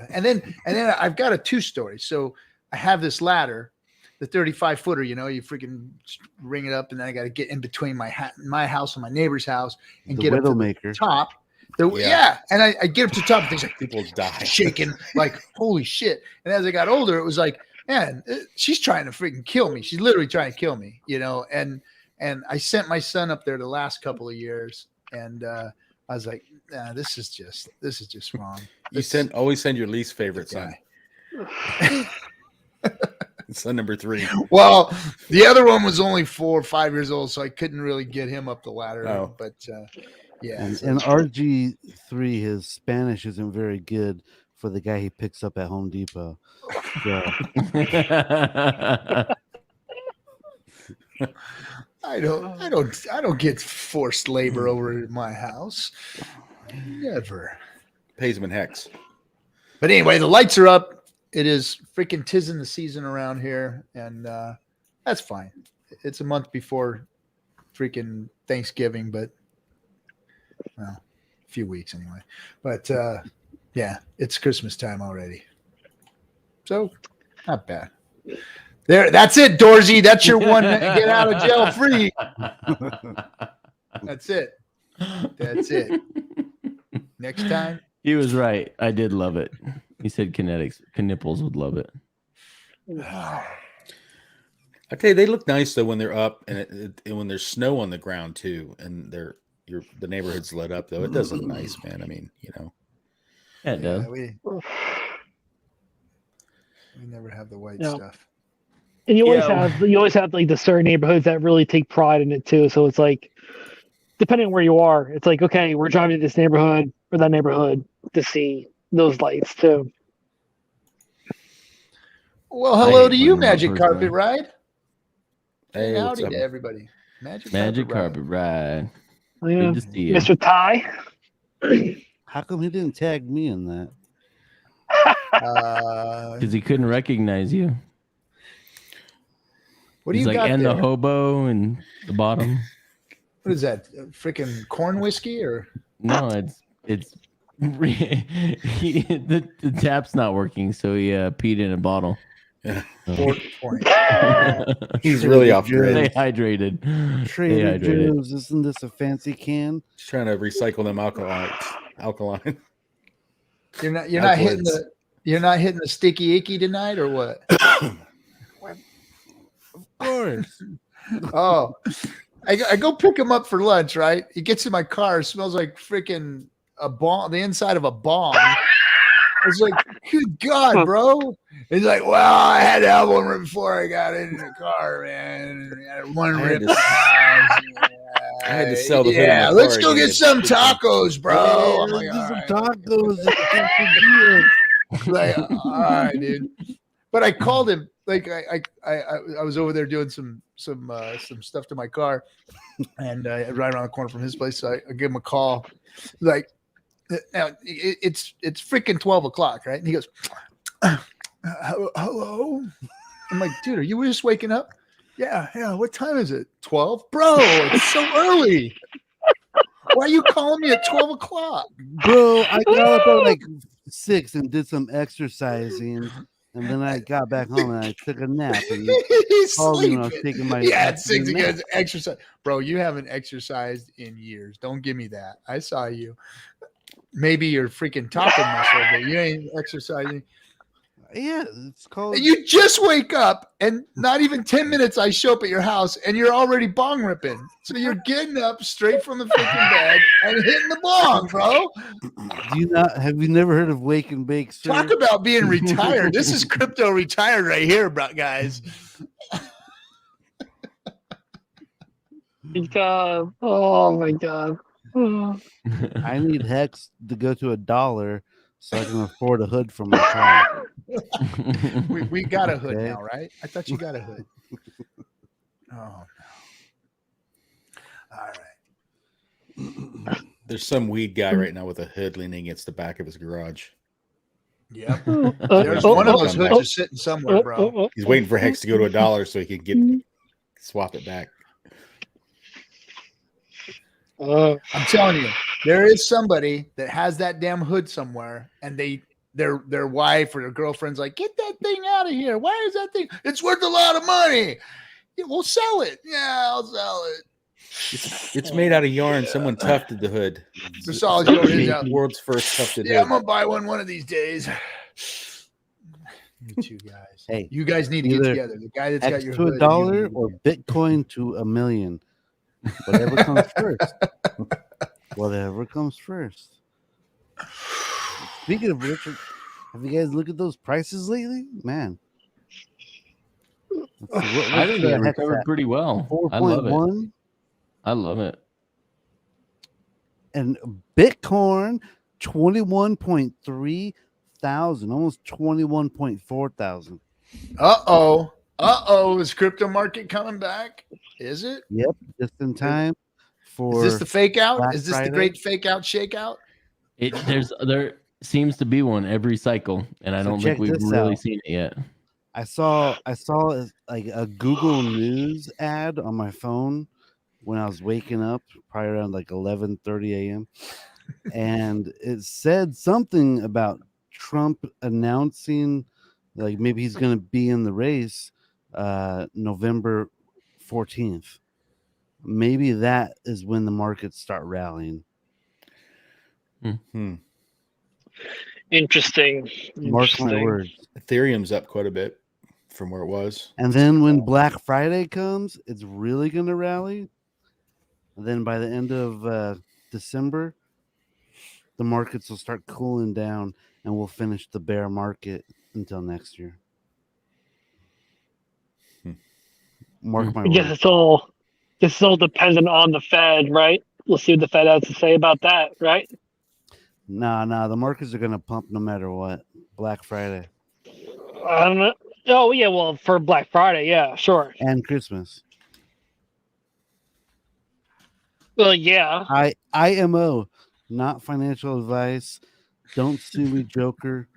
and then I've got a 2-story. So I have this ladder, the 35-footer. You freaking ring it up, and then I got to get in between my house and my neighbor's house and get up to the top. And I get up to the top and things like people die shaking like holy shit. And as I got older, it was like, man, she's trying to freaking kill me. She's literally trying to kill me, and I sent my son up there the last couple of years, and I was like, nah, this is just wrong. Always send your least favorite son. Son number 3. Well, the other one was only 4 or 5 years old, so I couldn't really get him up the ladder. Oh. But yeah. And RG3, his Spanish isn't very good for the guy he picks up at Home Depot. So. I don't get forced labor over at my house. Never. Pays him in hex. But anyway, the lights are up. It is freaking 'tis in the season around here, and that's fine. It's a month before freaking Thanksgiving, but well, a few weeks anyway. But yeah, it's Christmas time already, so not bad. There, that's it, Dorsey. That's your one get out of jail free. That's it. That's it. Next time. He was right. I did love it. He said Knipples would love it. I tell you, they look nice though when they're up and when there's snow on the ground too, and the neighborhood's lit up though. It does look nice, man. I mean, Yeah, it does. Yeah, we never have the white stuff. And you always have like the certain neighborhoods that really take pride in it too. So it's like, depending on where you are, it's like, okay, we're driving to this neighborhood or that neighborhood to see those lights too. Well, hello to you, Magic Carpet Ride. Hey, howdy to everybody. Magic Carpet Ride. Yeah. Good to see you. Mr. Ty. How come he didn't tag me in that? Because he couldn't recognize you. What do He's you like, got and there? the hobo and the bottom. What is that? Freaking corn whiskey or? No, it's the tap's not working, so he peed in a bottle. Yeah. Point. He's really off Stay grid. hydrated. Trader Joe's, isn't this a fancy can? He's trying to recycle them alkaline. You're not hitting the sticky icky tonight or what? Of course. Oh, I go pick him up for lunch, right? He gets in my car, smells like freaking a bomb, the inside of a bomb. was like, good God, bro. He's like, well, I had to have one right before I got into the car, man. I had one rip in the house. I had to sell the hood Yeah, of my let's car go again. get some tacos, bro. Hey, I'm like, let's do all some right. tacos. Like, all right, dude. But I called him. Like I was over there doing some stuff to my car, and right around the corner from his place. So I gave him a call. Like, now it's freaking 12 o'clock, right? And he goes, hello. I'm like, dude, are you just waking up? Yeah. What time is it? 12, bro. It's so early. Why are you calling me at 12 o'clock? Bro, I got up at like 6 and did some exercising, and then I got back home and I took a nap. And you He's called me when I was sleeping. taking my Yeah, it's 6 afternoon nap. again. Exercise, bro. You haven't exercised in years. Don't give me that. I saw you. Maybe you're freaking talking muscle, but you ain't exercising. Yeah, it's called. And you just wake up, and not even 10 minutes, I show up at your house, and you're already bong ripping. So you're getting up straight from the freaking bed and hitting the bong, bro. Do you not have you never heard of Wake and Bake, sir? Talk about being retired. This is crypto retired right here, bro, guys. God. Oh my God. Oh. I need Hex to go to $1 so I can afford a hood for my car. We got a hood Okay. now, right? I thought you got a hood. Oh no. All right. There's some weed guy right now with a hood leaning against the back of his garage. Yep. Oh, There's one of those hoods just sitting somewhere, bro. He's waiting for Hex to go to $1 so he can swap it back. I'm telling you, there is somebody that has that damn hood somewhere, and their wife or their girlfriend's like, get that thing out of here. Why is that thing? It's worth a lot of money. Yeah, we'll sell it. Yeah, I'll sell it. It's made out of yarn. Someone tufted the hood. Dressage over his out. World's first tufted Yeah, I'm hood. gonna buy one of these days. You two guys. Hey, you guys need to get either together. The guy that's got X your to hood. $1 or Bitcoin to $1 million. Whatever comes first. Whatever comes first. Speaking of which, have you guys looked at those prices lately? Man. I think it recovered pretty well. I love it. 4.1 I love it. and Bitcoin 21.3 thousand, almost 21.4 thousand. Uh-oh. Is crypto market coming back? Is it? Yep, just in time for. Is this the fake out? Black Is this Friday? the great fake out shakeout? There seems to be one every cycle, and I So don't check think we've this really out. seen it yet. I saw like a Google News ad on my phone when I was waking up, probably around like 11:30 a.m. and it said something about Trump announcing like maybe he's going to be in the race November 14th. Maybe that is when the markets start rallying. Interesting. Mark my words. Ethereum's up quite a bit from where it was. And then when Black Friday comes, it's really going to rally. And then by the end of December, the markets will start cooling down and we'll finish the bear market until next year. Mark my I guess words. it's all dependent on the Fed, right? We'll see what the Fed has to say about that, right? Nah, the markets are going to pump no matter what. Black Friday I don't know. Oh yeah, well for Black Friday, yeah, sure. and Christmas. Well, yeah. IMO, not financial advice. Don't sue me, Joker.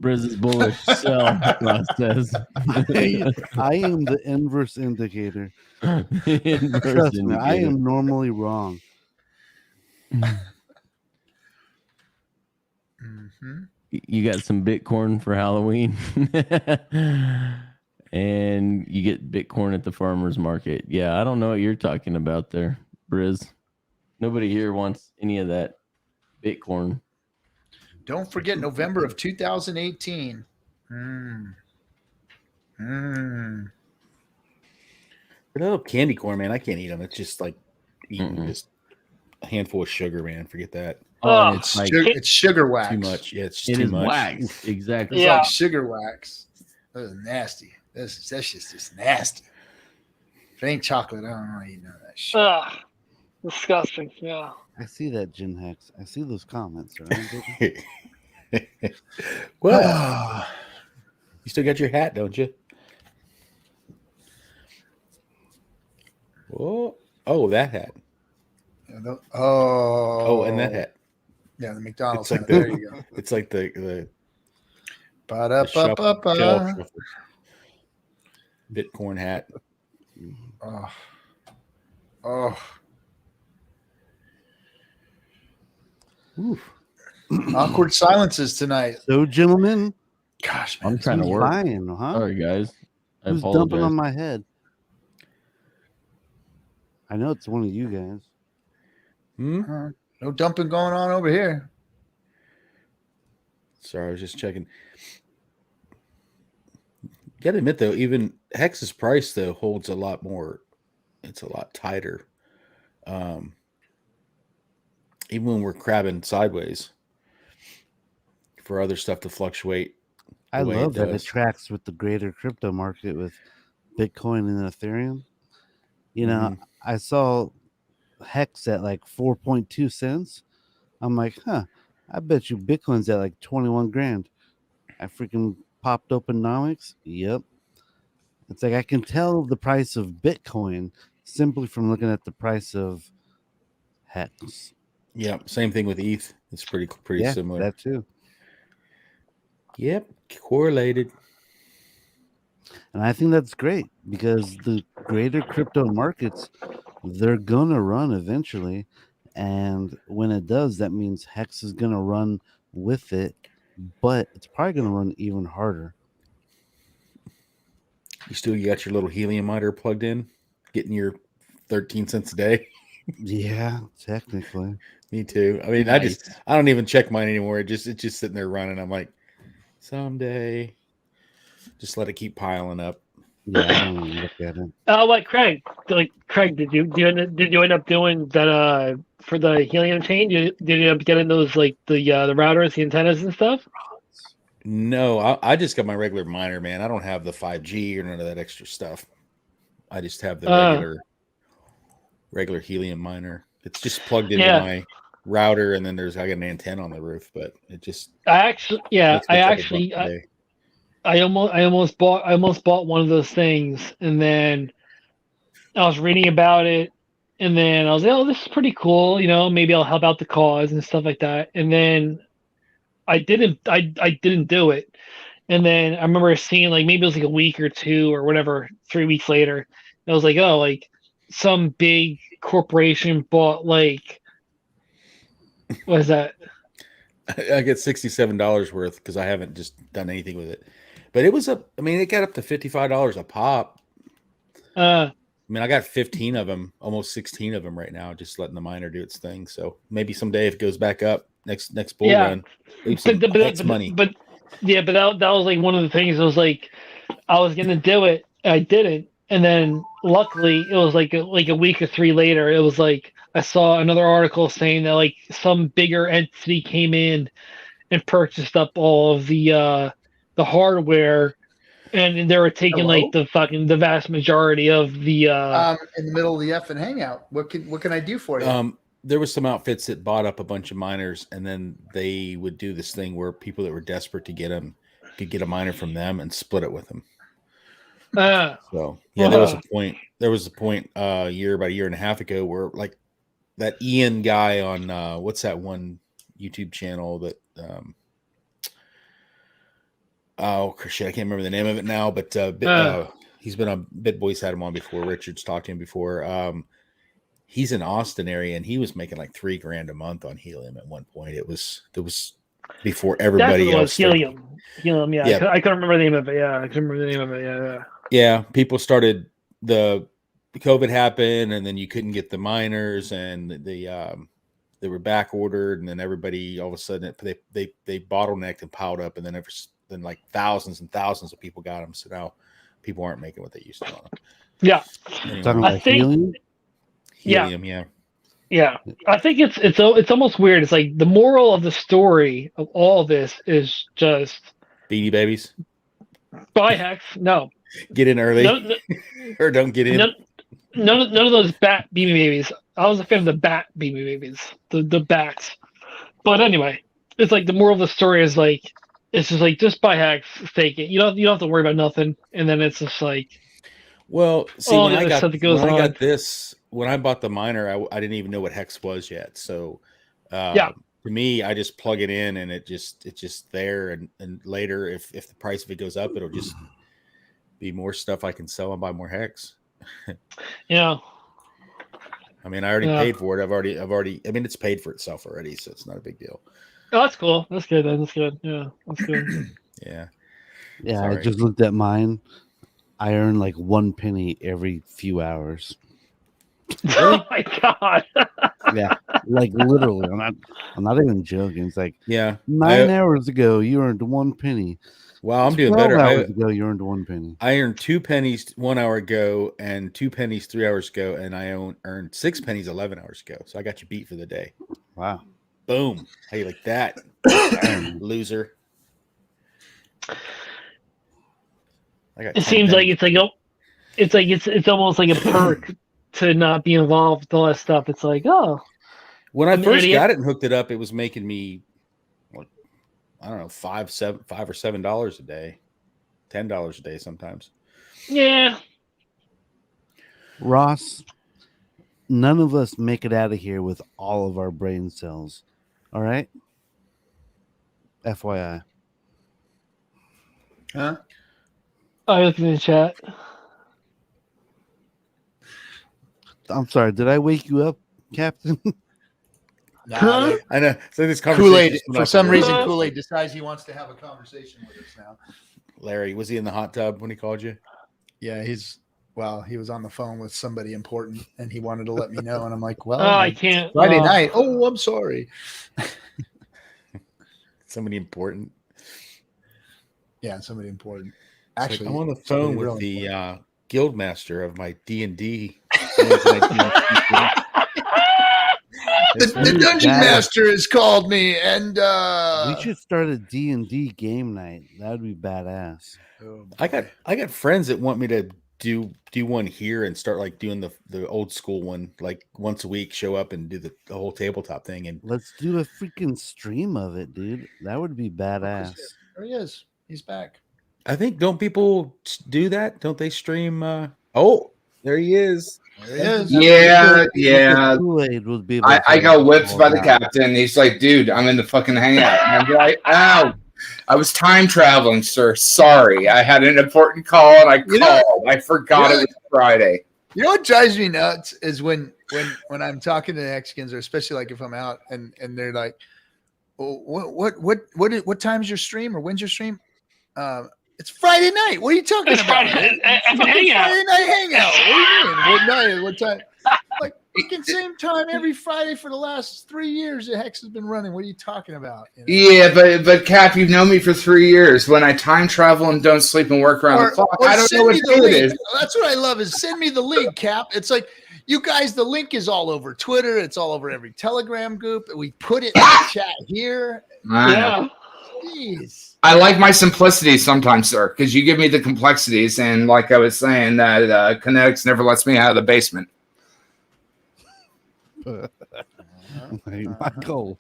Briz is bullish. Sell, Ross says. I am the inverse indicator. Inverse Trust me, I indicator. am normally wrong. You got some Bitcoin for Halloween. And you get Bitcoin at the farmer's market. Yeah, I don't know what you're talking about there, Briz. Nobody here wants any of that Bitcoin. Don't forget November of 2018. But candy corn, man, I can't eat them. It's just like eating just a handful of sugar, man. Forget that. Oh, and Ugh. it's like It's sugar wax. Too much. Yeah, it's just it too is much. wax. Exactly. It's Yeah. like sugar wax. That is nasty. That's just nasty. If it ain't chocolate, I don't know eat none of that shit. Ugh. Disgusting. Yeah. I see that, Gen Hex. I see those comments. Right? Well, you still got your hat, don't you? Oh, that hat. Oh, and that hat. Yeah, the McDonald's It's hat. like There you go. It's like the shell Ba-da-ba-ba-ba. shuffle. Bitcoin hat. Oh. Oh. Oof. Awkward silences tonight. So, gentlemen, Gosh, man. I'm trying to who's work. lying, huh? Sorry, guys. I Who's dumping apologize. on my head? I know it's one of you guys. No dumping going on over here. Sorry, I was just checking. Got to admit though, even Hex's price though holds a lot more. It's a lot tighter. Even when we're crabbing sideways for other stuff to fluctuate. I way love it that it does. tracks with the greater crypto market with Bitcoin and Ethereum. You know, I saw Hex at like 4.2 cents. I'm like, I bet you Bitcoin's at like 21 grand. I freaking popped open Nomics. Yep. It's like I can tell the price of Bitcoin simply from looking at the price of Hex. Yeah, same thing with ETH. It's pretty Yeah, similar. that too. Yep, correlated. And I think that's great because the greater crypto markets, they're going to run eventually. And when it does, that means Hex is going to run with it, but it's probably going to run even harder. You got your little helium miter plugged in, getting your 13 cents a day. Yeah, technically. Me too. I mean, Nice. I don't even check mine anymore. It's just sitting there running. I'm like, someday, just let it keep piling up. Yeah, I don't even look at it. What Craig? Like Craig, did you end up doing that for the helium chain? Did you end up getting those like the routers, the antennas and stuff? No, I just got my regular miner, man. I don't have the 5G or none of that extra stuff. I just have the regular helium miner. It's just plugged into my router, and then I got an antenna on the roof. But it just I almost bought one of those things, and then I was reading about it, and then I was like, oh, this is pretty cool. You know, maybe I'll help out the cause and stuff like that. And then I didn't do it. And then I remember seeing like maybe it was like a week or two or whatever, 3 weeks later, I was like, oh, like some big corporation bought like, what is that? I get $67 worth because I haven't just done anything with it. But it was it got up to $55 a pop. I got 15 of them, almost 16 of them right now, just letting the miner do its thing. So maybe someday if it goes back up next bull run, it's money. But that was like one of the things. It was like I was gonna do it, I didn't, and then luckily it was like a week or three later. It was like I saw another article saying that like some bigger entity came in and purchased up all of the hardware, and they were taking like the vast majority of the in the middle of the FN Hangout. What can I do for you? There was some outfits that bought up a bunch of miners, and then they would do this thing where people that were desperate to get them could get a miner from them and split it with them. So yeah, there was a point. There was a point about a year and a half ago where like that Ian guy on what's that one YouTube channel that oh shit, I can't remember the name of it now, but he's been on BitBoy's had him on before. Richard's talked to him before. He's in Austin area, and he was making like $3,000 a month on helium at one point. It was before everybody else. Helium, yeah. I couldn't remember the name of it. Yeah, I couldn't remember the name of it. Yeah. Yeah, people started the COVID happened, and then you couldn't get the miners, and they were back ordered, and then everybody all of a sudden they bottlenecked and piled up, and then like thousands and thousands of people got them. So now people aren't making what they used to on them. Yeah, Anyway, Talking about helium? helium, yeah. Yeah, I think it's almost weird. It's like the moral of the story of all this is just Beanie Babies, buy Hex. No, get in early no, or don't get in. no, none of those bat Beanie Babies. I was a fan of the bat Beanie Babies, the bats. But anyway, it's like the moral of the story is like it's just like just buy Hex, take it. You don't have to worry about nothing. And then it's just like Well, see, all when the I other got stuff that goes on. this, when I bought the miner, I didn't even know what hex was yet. So, Yeah. to me, I just plug it in and it's just there. And later, if the price of it goes up, it'll just be more stuff I can sell and buy more hex. Yeah. I mean, I already Yeah. paid for it. I've already. I mean, it's paid for itself already, so it's not a big deal. Oh, that's cool. That's good. Then. That's good. Yeah, that's good. Yeah. Yeah, Sorry. I just looked at mine. I earn like 1 penny every few hours. Oh my god. Yeah, like literally. I'm not even joking. It's like Yeah. 9 hours ago you earned 1 penny. Well, I'm doing 12 better. hours ago you earned 1 penny. I earned 2 pennies 1 hour ago and 2 pennies 3 hours ago, and I earned 6 pennies 11 hours ago. So I got you beat for the day. Wow. Boom. How you like that, loser? It seems like it's almost like a perk to not be involved with all that stuff. It's like, oh, when I I'm an first idiot. got it and hooked it up, it was making me, what, I don't know, $5 or $7 a day, $10 a day sometimes. yeah. Ross, none of us make it out of here with all of our brain cells. All right? FYI. Huh? I look in the chat. I'm sorry. Did I wake you up, Captain? Nah, I know. So this Kool-Aid, conversation for some reason, Kool-Aid decides he wants to have a conversation with us now. Larry, was he in the hot tub when he called you? Yeah, he was on the phone with somebody important and he wanted to let me know. And I'm like, well, I can't. Friday night. Oh, I'm sorry. Somebody important. Yeah, somebody important. It's like, Actually, I'm on the phone with really the guild master of my D&D. the dungeon master has called me, and we should start a D&D game night. That would be badass. I got friends that want me to do one here and start like doing the old school one, like once a week, show up and do the whole tabletop thing. And Let's do a freaking stream of it, dude. That would be badass. There he is. He's back. I think, don't people do that? Don't they stream? Oh, there he is. There he is. Yeah. Kool-Aid would be. I got whipped by the captain. He's like, dude, I'm in the fucking hangout. And I'm like, ow. I was time traveling, sir. Sorry. I had an important call and I called. I forgot it was Friday. You know what drives me nuts is when I'm talking to the Hexicans, or especially like if I'm out and they're like, oh, what time's your stream, or when's your stream? It's Friday night. What are you talking It's about? Friday. It's Hangout. Friday night hangout. What do you mean? What night? What time? Like freaking same time every Friday for the last 3 years. The Hex has been running. What are you talking about? You know? Yeah, but Cap, you've known me for 3 years. When I time travel and don't sleep and work around the clock, I don't know what day it is. That's what I love is send me the link, Cap. It's like, you guys, the link is all over Twitter. It's all over every Telegram group. We put it in the chat here. Yeah. Jeez. I like my simplicity sometimes, sir, because you give me the complexities. And like I was saying, that Kinetics never lets me out of the basement. Michael.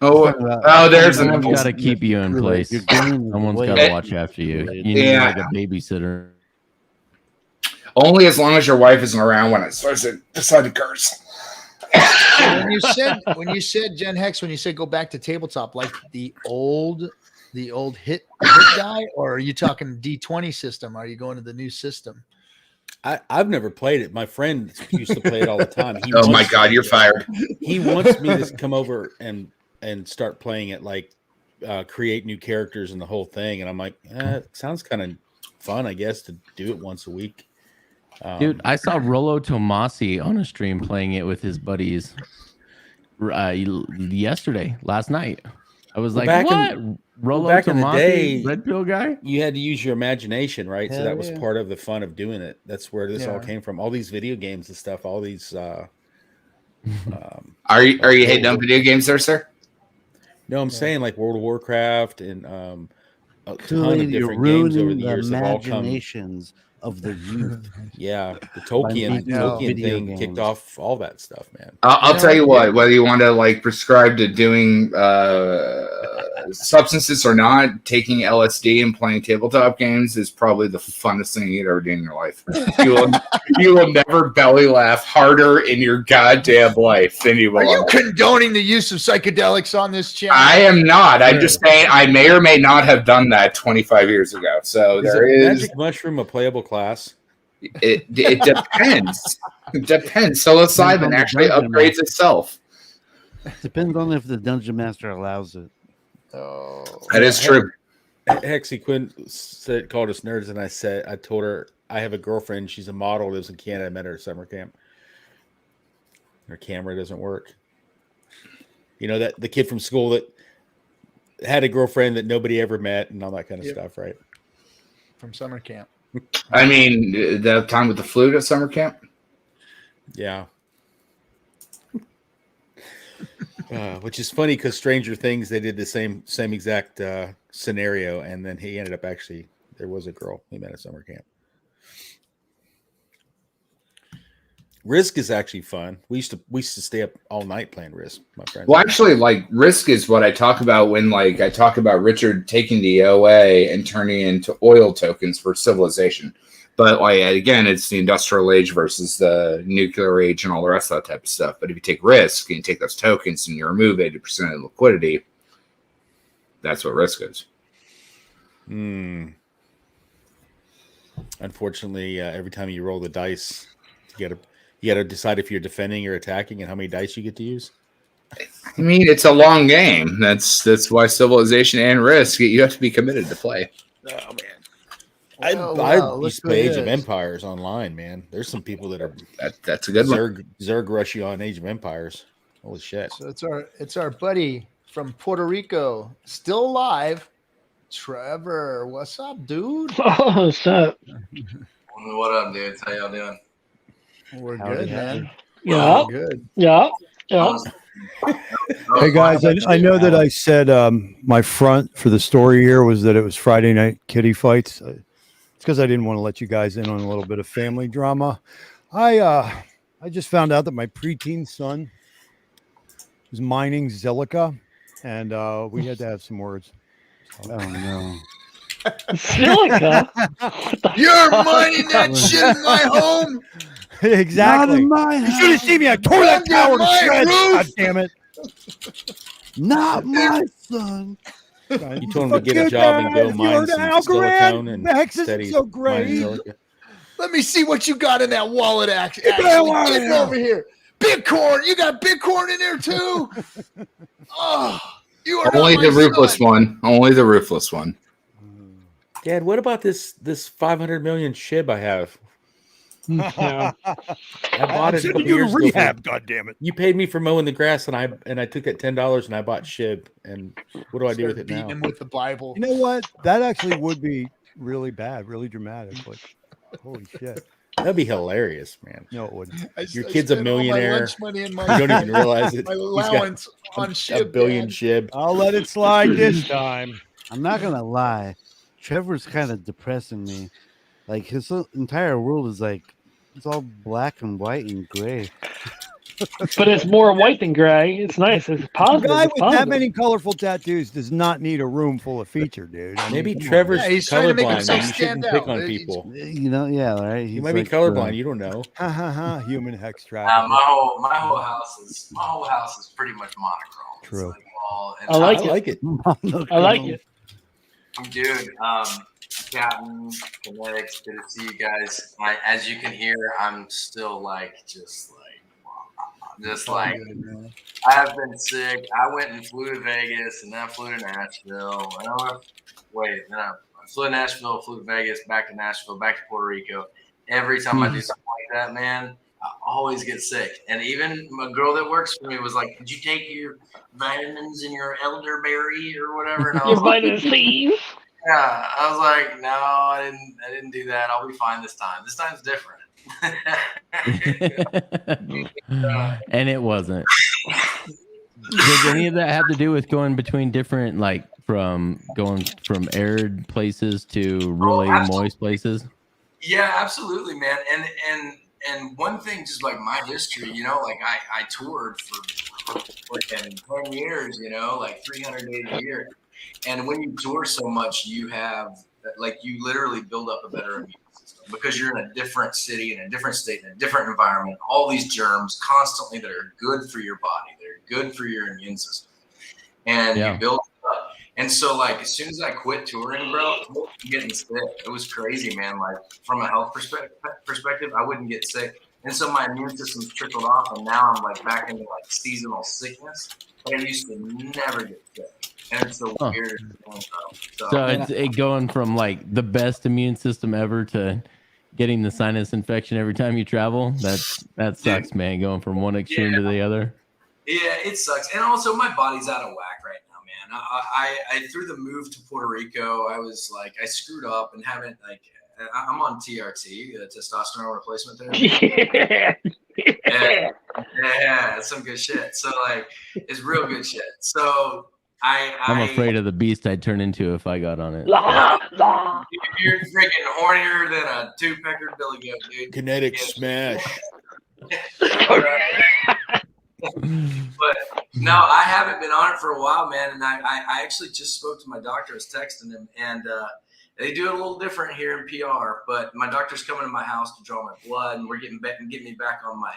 There's an Someone's got to keep you in place. Someone's got to watch after you. You need like a babysitter. Only as long as your wife isn't around when it starts to decide to curse. When you said Gen Hex, when you said go back to tabletop, like the old hit guy, or are you talking D20 system? Are you going to the new system? I've never played it. My friend used to play it all the time. Oh my God, you're fired. He wants me to come over and start playing it, like create new characters and the whole thing. And I'm like, it sounds kind of fun, I guess, to do it once a week. Dude, I saw Rollo Tomasi on a stream playing it with his buddies last night. I was like, what? Rolo back in the Tomasi, day, red pill guy. you had to use your imagination, right? So Hell that was yeah. part of the fun of doing it. That's where this all Yeah. came from. All these video games and stuff. All these. Are you hating on video games there, sir? No, I'm saying like World of Warcraft and a ton Kool-Aid, of you're different games over ruining the the years have all come. imaginations of the youth. Yeah, the By Tolkien making Tolkien video thing kicked games. off all that stuff, man. I'll know, tell you I what, did. whether you want to like prescribe to doing substances or not, taking LSD and playing tabletop games is probably the funnest thing you'd ever do in your life. You will never belly laugh harder in your goddamn life than you will. Are you on- condoning the use of psychedelics on this channel? I am not. I'm just saying I may or may not have done that 25 years ago. So Is there a is. magic mushroom a playable class? It depends. It depends. Psilocybin actually upgrades itself. Depends on if the dungeon master allows it. Oh. That is true. Hexy Quinn called us nerds, and I told her I have a girlfriend. She's a model, lives in Canada. I met her at summer camp. Her camera doesn't work. You know, that the kid from school that had a girlfriend that nobody ever met and all that kind of stuff, right? From summer camp. I mean, the time with the flute at summer camp. Yeah. Which is funny because Stranger Things, they did the same exact scenario, and then he ended up actually, there was a girl he met at summer camp. Risk is actually fun. We used to stay up all night playing Risk, my friends. Well, actually, like Risk is what I talk about when like I talk about Richard taking the OA and turning it into oil tokens for civilization. But like again, it's the industrial age versus the nuclear age and all the rest of that type of stuff. But if you take Risk and you take those tokens and you remove 80% of the liquidity, that's what Risk is. Unfortunately, every time you roll the dice, you gotta decide if you're defending or attacking and how many dice you get to use. I mean, it's a long game. That's why Civilization and Risk, you have to be committed to play. Oh man. Well, I look used to who play it Age of is. Empires online, man. There's some people that are That's a good one. Zerg rush you on Age of Empires. Holy shit. So it's our buddy from Puerto Rico, still alive. Trevor, what's up, dude? Oh, what's up? What up, dudes? How y'all doing? We're Howdy, good, howdy. man. Yeah, We're good. yeah, yeah. Hey guys, I know that I said my front for the story here was that it was Friday night kitty fights. It's because I didn't want to let you guys in on a little bit of family drama. I just found out that my preteen son was mining Zilliqa, and we had to have some words. Oh no. Silica. You're mining that shit in my home. Exactly. Not in my You should have house. seen me. I tore that Under tower to my shreds. roof. God damn it. Not my son. You told him to get a job and go mine some silicone and Hex is steady so mining great. Zilliqa. Let me see what you got in that wallet. Actually, Get that wallet get out. over here. Bitcoin. You got Bitcoin in there too. Oh, you are Only not the my ruthless son. one. Only the ruthless one. Dad, what about this 500 million SHIB I have? Yeah. I bought it a Sending couple you to years ago. rehab. God damn it. You paid me for mowing the grass, and I took that $10 and I bought SHIB. And what do I do Start with it beating now? him with the Bible. You know what? That actually would be really bad, really dramatic. Like, holy shit. That'd be hilarious, man. No, it wouldn't. Your kid's a spent all my millionaire. lunch money and my, You don't even realize it. my He's got allowance on a ship. billion Dad. SHIB. I'll let it slide this time. I'm not gonna lie. Trevor's kind of depressing me. Like his entire world is like it's all black and white and gray. But it's more white than gray. It's nice. It's A positive. guy It's with that positive. many colorful tattoos does not need a room full of feature, dude. I mean, Maybe come on. Trevor's Yeah, he's trying to make colorblind. himself Man. You shouldn't stand pick out. on He's- people. You know, yeah, right. You He's might be like, colorblind. You don't know. Ha ha ha. Human hex traffic. My whole house is pretty much monochrome. It's True. like all, I like I it. like it. I like it. Dude, Captain, Kinetics, good to see you guys. As you can hear, I'm still just like I have been sick. I went and flew to Vegas, and then I flew to Nashville. And I flew to Nashville, flew to Vegas, back to Nashville, back to Puerto Rico. Every time I do something like that, man, I always get sick. And even my girl that works for me was like, "Did you take your vitamins and your elderberry or whatever?" And I was Your vitamin C. yeah, I was like, "No, I didn't do that. I'll be fine this time. This time's different." And it wasn't. Does any of that have to do with going between different, like going from arid places to really moist places? Yeah, absolutely, man. And one thing, just like my history, you know, like I toured for like 10 years, you know, like 300 days a year. And when you tour so much, you have like you literally build up a better immune system because you're in a different city, in a different state, in a different environment. All these germs constantly that are good for your body, they're good for your immune system, and you build it up. And so, like, as soon as I quit touring, bro, I was getting sick. It was crazy, man. Like, from a health perspective, I wouldn't get sick. And so my immune system trickled off, and now I'm, like, back into, like, seasonal sickness. But I used to never get sick. And it's the weirdest thing, bro. So it's going from, like, the best immune system ever to getting the sinus infection every time you travel. That sucks, man, going from one extreme to the other. Yeah, it sucks. And also, my body's out of whack right now, man. I through the move to Puerto Rico, I was like, I screwed up and haven't, like, I'm on TRT, testosterone replacement therapy. Yeah, that's some good shit. So, like, it's real good shit. So, I'm afraid of the beast I'd turn into if I got on it. You're freaking hornier than a two-pecker billy goat, dude. Kinetic smash. But no, I haven't been on it for a while, man. And I actually just spoke to my doctor. I was texting him, and they do it a little different here in PR. But my doctor's coming to my house to draw my blood, and we're getting me back on my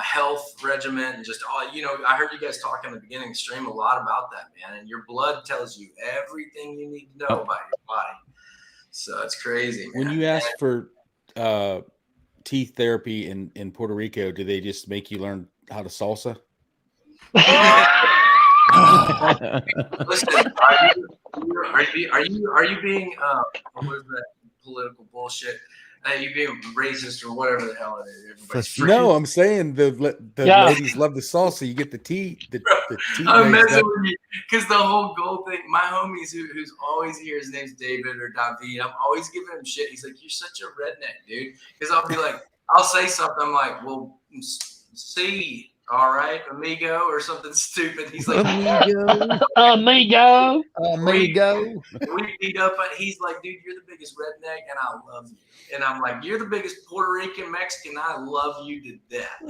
health regimen and just all. You know, I heard you guys talk in the beginning of the stream a lot about that, man. And your blood tells you everything you need to know about your body. So it's crazy, man. When you ask for teeth therapy in Puerto Rico, do they just make you learn how to salsa? Listen, are you being what is that political bullshit? Are you being racist or whatever the hell it is? No, I'm saying the ladies love the salsa. You get the tea. The tea. I'm messing with you because the whole gold thing. My homies who's always here, his name's David or David. I'm always giving him shit. He's like, "You're such a redneck, dude." Because I'll be like, I'll say something. I'm like, "Well, see. All right, amigo," or something stupid. He's like, amigo. We beat up, but he's like, "Dude, you're the biggest redneck, and I love you." And I'm like, "You're the biggest Puerto Rican Mexican. I love you to death."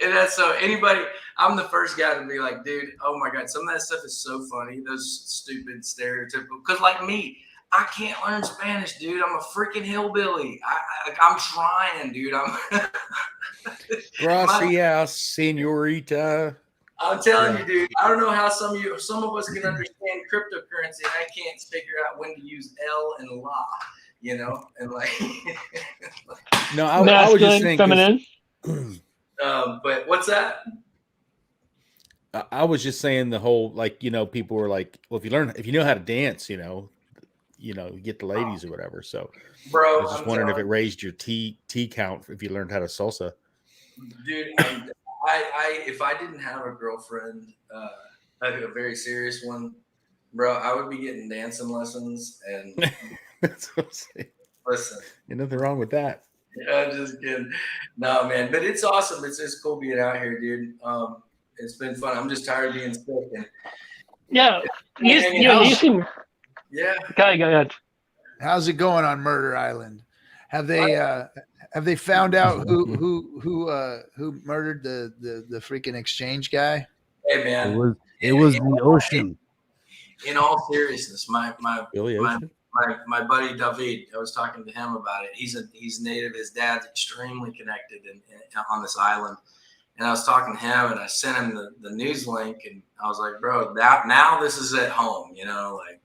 And that's so anybody. I'm the first guy to be like, "Dude, oh my god, some of that stuff is so funny. Those stupid stereotypical." Because like me, I can't learn Spanish, dude. I'm a freaking hillbilly. I'm trying, dude. Gracias, señorita. I'm telling you, dude. I don't know how some of us can understand cryptocurrency. And I can't figure out when to use L and la, you know, and like. No, I was just saying. Feminine. But what's that? I was just saying the whole, like, you know, people were like, well, if you know how to dance, you get the ladies or whatever. So, bro, I was just wondering if it raised your tea count if you learned how to salsa. Dude, if I didn't have a girlfriend, a very serious one, bro, I would be getting dancing lessons. And That's what I'm saying. Listen, there's nothing wrong with that. Yeah, I'm just kidding. No, man, but it's awesome. It's cool being out here, dude. It's been fun. I'm just tired of being sick. And yeah, you seem. Yeah. Go ahead. How's it going on Murder Island? Have they found out who murdered the freaking exchange guy? Hey man, it was the ocean. In all seriousness, my buddy David, I was talking to him about it. He's native. His dad's extremely connected on this island. And I was talking to him, and I sent him the news link, and I was like, "Bro, now this is at home, you know, like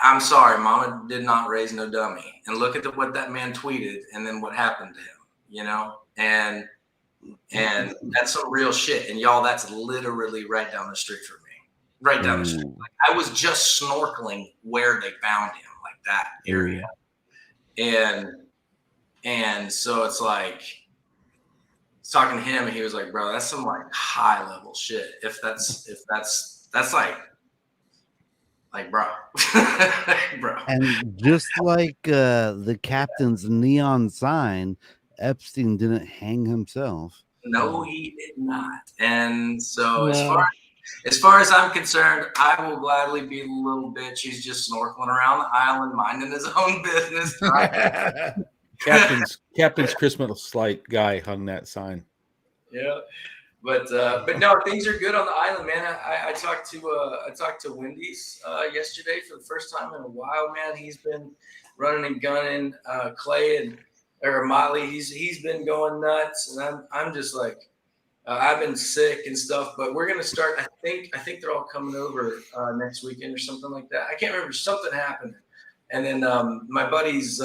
I'm sorry, Mama did not raise no dummy." And look at what that man tweeted, and then what happened to him, you know, and that's some real shit. And y'all, that's literally right down the street from me, right down the street. Like, I was just snorkeling where they found him, like that area. and so it's like talking to him, and he was like, bro, that's some like high level shit. If that's like bro. Bro. And just like the captain's neon sign, Epstein didn't hang himself. No, he did not. And so No. as far as I'm concerned, I will gladly be the little bitch who's just snorkeling around the island, minding his own business. Captain's Christmas light guy hung that sign. Yeah, but no, things are good on the island, man. I talked to Wendy's yesterday for the first time in a while, man. He's been running and gunning. Clay or Motley, he's been going nuts, and I'm just like, I've been sick and stuff, but we're gonna start. I think they're all coming over next weekend or something like that. I can't remember. Something happened, and then my buddy's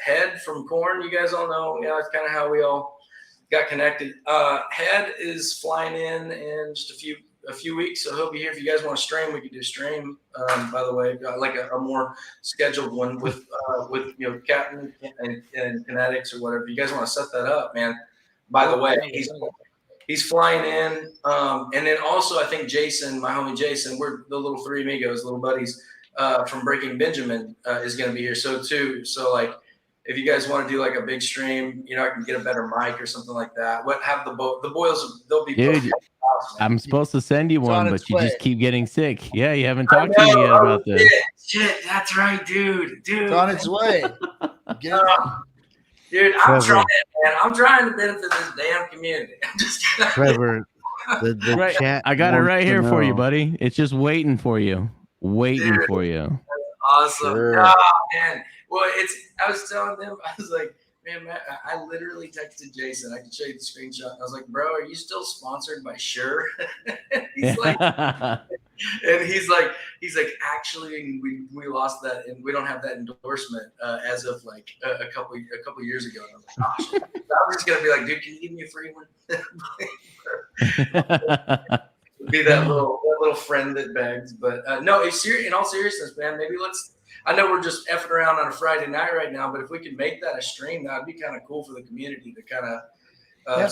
Head from Korn. You guys all know. Yeah, it's kind of how we all got connected. Head is flying in just a few weeks, so he'll be here. If you guys want to stream, we could do stream. By the way, like a more scheduled one with Captain and Kinetics or whatever. If you guys want to set that up, man. By the way, he's flying in, and then also I think Jason, my homie Jason, we're the little three amigos, little buddies from Breaking Benjamin, is going to be here. So like, if you guys want to do like a big stream, I can get a better mic or something like that. Have the boys? They'll be. Dude, I'm supposed to send you one, but you just keep getting sick. Yeah, you haven't talked to me yet about this. Shit, that's right, dude. It's on its way. Dude, I'm trying, man. I'm trying to benefit this damn community. I'm just Trevor, the right. chat. I got it right here for you, know. buddy. It's just waiting for you. Waiting for you. Awesome. Sure. Oh, man. Well, I was telling them, I was like, man, I literally texted Jason. I can show you the screenshot. I was like, bro, are you still sponsored by Shure? He's like, and he's like, actually, we lost that, and we don't have that endorsement as of like a couple years ago. And I was like, oh, shit. I'm just gonna be like, dude, can you give me a free one? Be that little friend that begs. But no, in all seriousness, man, maybe I know we're just effing around on a Friday night right now, but if we could make that a stream, that'd be kind of cool for the community to kind of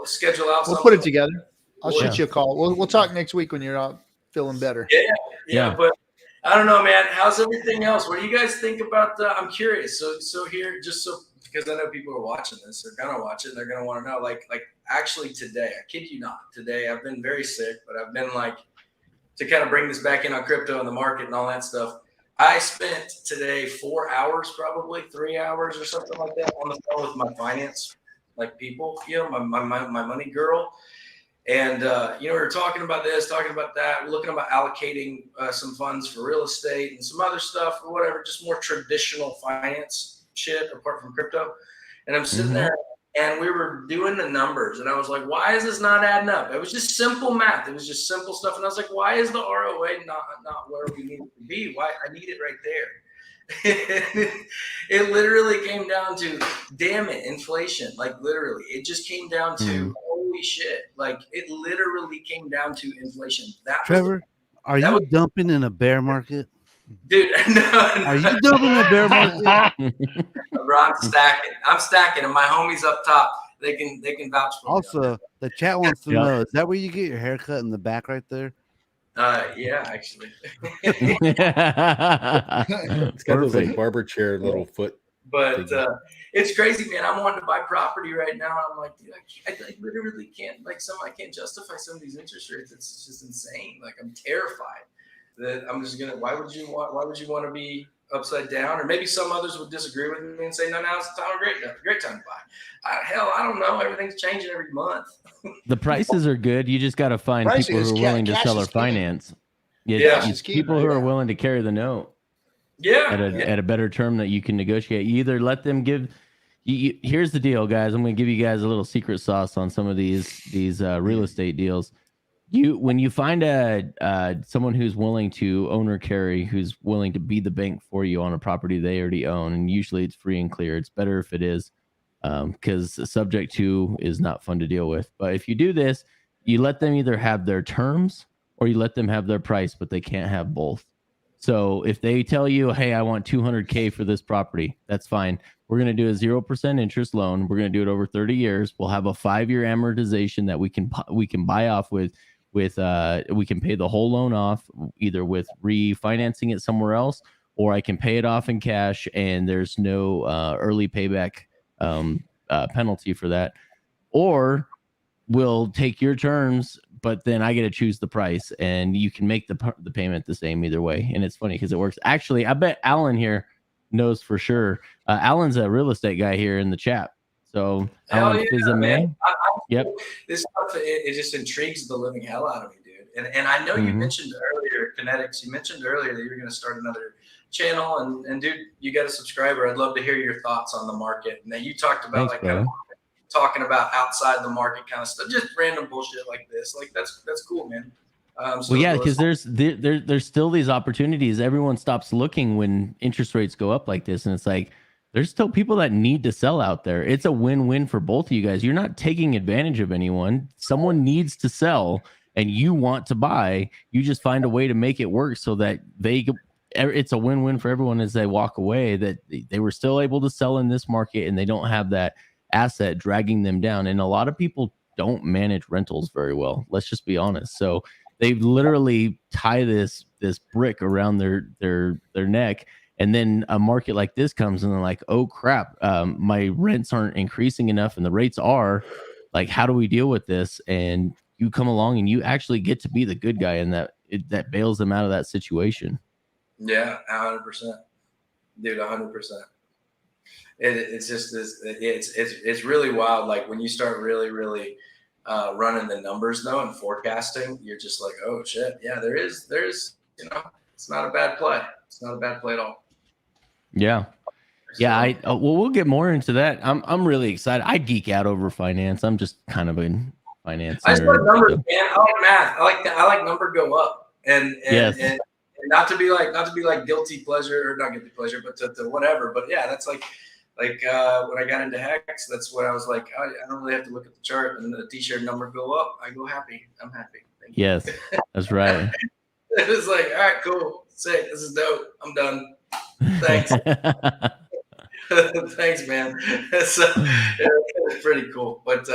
schedule out. We'll put it together. I'll shoot you a call. We'll talk next week when you're out feeling better. Yeah. But I don't know, man. How's everything else? What do you guys think about? I'm curious. So here, because I know people are watching this, they're gonna watch it. And they're gonna want to know, like actually today. I kid you not. Today I've been very sick, but I've been like, to kind of bring this back in on crypto and the market and all that stuff. I spent today 4 hours, probably 3 hours or something like that, on the phone with my finance people, my money girl. And, we were talking about this, talking about that. We're looking about allocating some funds for real estate and some other stuff or whatever, just more traditional finance shit apart from crypto. And I'm sitting there and we were doing the numbers and I was like, why is this not adding up? It was just simple math. It was just simple stuff. And I was like, why is the ROA not where we need it to be? Why? I need it right there. It literally came down to, damn it, inflation. Like literally, it just came down to, holy shit. Like it literally came down to inflation. Trevor, are you dumping in a bear market? Dude, no. Are you dumping in a bear market? Bro, I'm stacking, and my homies up top, they can vouch for me. Also, the chat wants to know, is that where you get your haircut in the back right there? Yeah, actually. It's got those like barber chair little foot. But it's crazy, man. I'm wanting to buy property right now, and I'm like, dude, I literally can't. I can't justify some of these interest rates. It's just insane. Like I'm terrified that I'm just gonna. Why would you want to be upside down? Or maybe some others would disagree with me and say, no, now's the time, great time to buy. Hell, I don't know. Everything's changing every month. The prices are good. You just got to find people who are willing to sell or finance. It's people who are willing to carry the note. At a better term that you can negotiate. You either let them give. Here's the deal, guys. I'm going to give you guys a little secret sauce on some of these real estate deals. When you find someone who's willing to own or carry, who's willing to be the bank for you on a property they already own, and usually it's free and clear. It's better if it is, because subject to is not fun to deal with. But if you do this, you let them either have their terms or you let them have their price, but they can't have both. So if they tell you, hey, I want $200K for this property, that's fine. We're going to do a 0% interest loan. We're going to do it over 30 years. We'll have a 5-year amortization that we can buy off with we can pay the whole loan off either with refinancing it somewhere else, or I can pay it off in cash and there's no early payback penalty for that. Or we'll take your terms, but then I get to choose the price and you can make the payment the same either way. And it's funny because it works. Actually, I bet Alan here knows for sure. Alan's a real estate guy here in the chat. So Alan is a man. Yep. This stuff, it just intrigues the living hell out of me, dude. And I know you mentioned earlier, Kinetics, you mentioned earlier that you were going to start another channel. And dude, you got a subscriber. I'd love to hear your thoughts on the market. Now you talked about kind of talking about outside the market kind of stuff, just random bullshit like this. Like that's cool, man. Well, yeah, because there's still these opportunities. Everyone stops looking when interest rates go up like this, and it's like there's still people that need to sell out there. It's a win-win for both of you guys. You're not taking advantage of anyone. Someone needs to sell, and you want to buy. You just find a way to make it work so that it's a win-win for everyone as they walk away. That they were still able to sell in this market, and they don't have that asset dragging them down. And a lot of people don't manage rentals very well. Let's just be honest. So they literally tie this brick around their neck, and then a market like this comes and they're like, oh crap, my rents aren't increasing enough and the rates are. Like, how do we deal with this? And you come along and you actually get to be the good guy in that bails them out of that situation. Yeah, 100%, dude, 100%. It's just this. It's really wild. Like when you start really running the numbers though and forecasting, you're just like, oh shit, yeah, there's it's not a bad play. It's not a bad play at all. Yeah. Yeah, we'll get more into that. I'm really excited. I geek out over finance. I'm just kind of in finance. I just like numbers, man. I like math. I like number go up, and not to be like guilty pleasure or not guilty pleasure, but to whatever. But yeah, that's like when I got into Hex, that's what I was like. I don't really have to look at the chart and the t-shirt number go up. I go happy. I'm happy. Thank you. Yes, that's right. It was like, all right, cool, sick. This is dope. I'm done. Thanks. Thanks, man. So it's pretty cool. But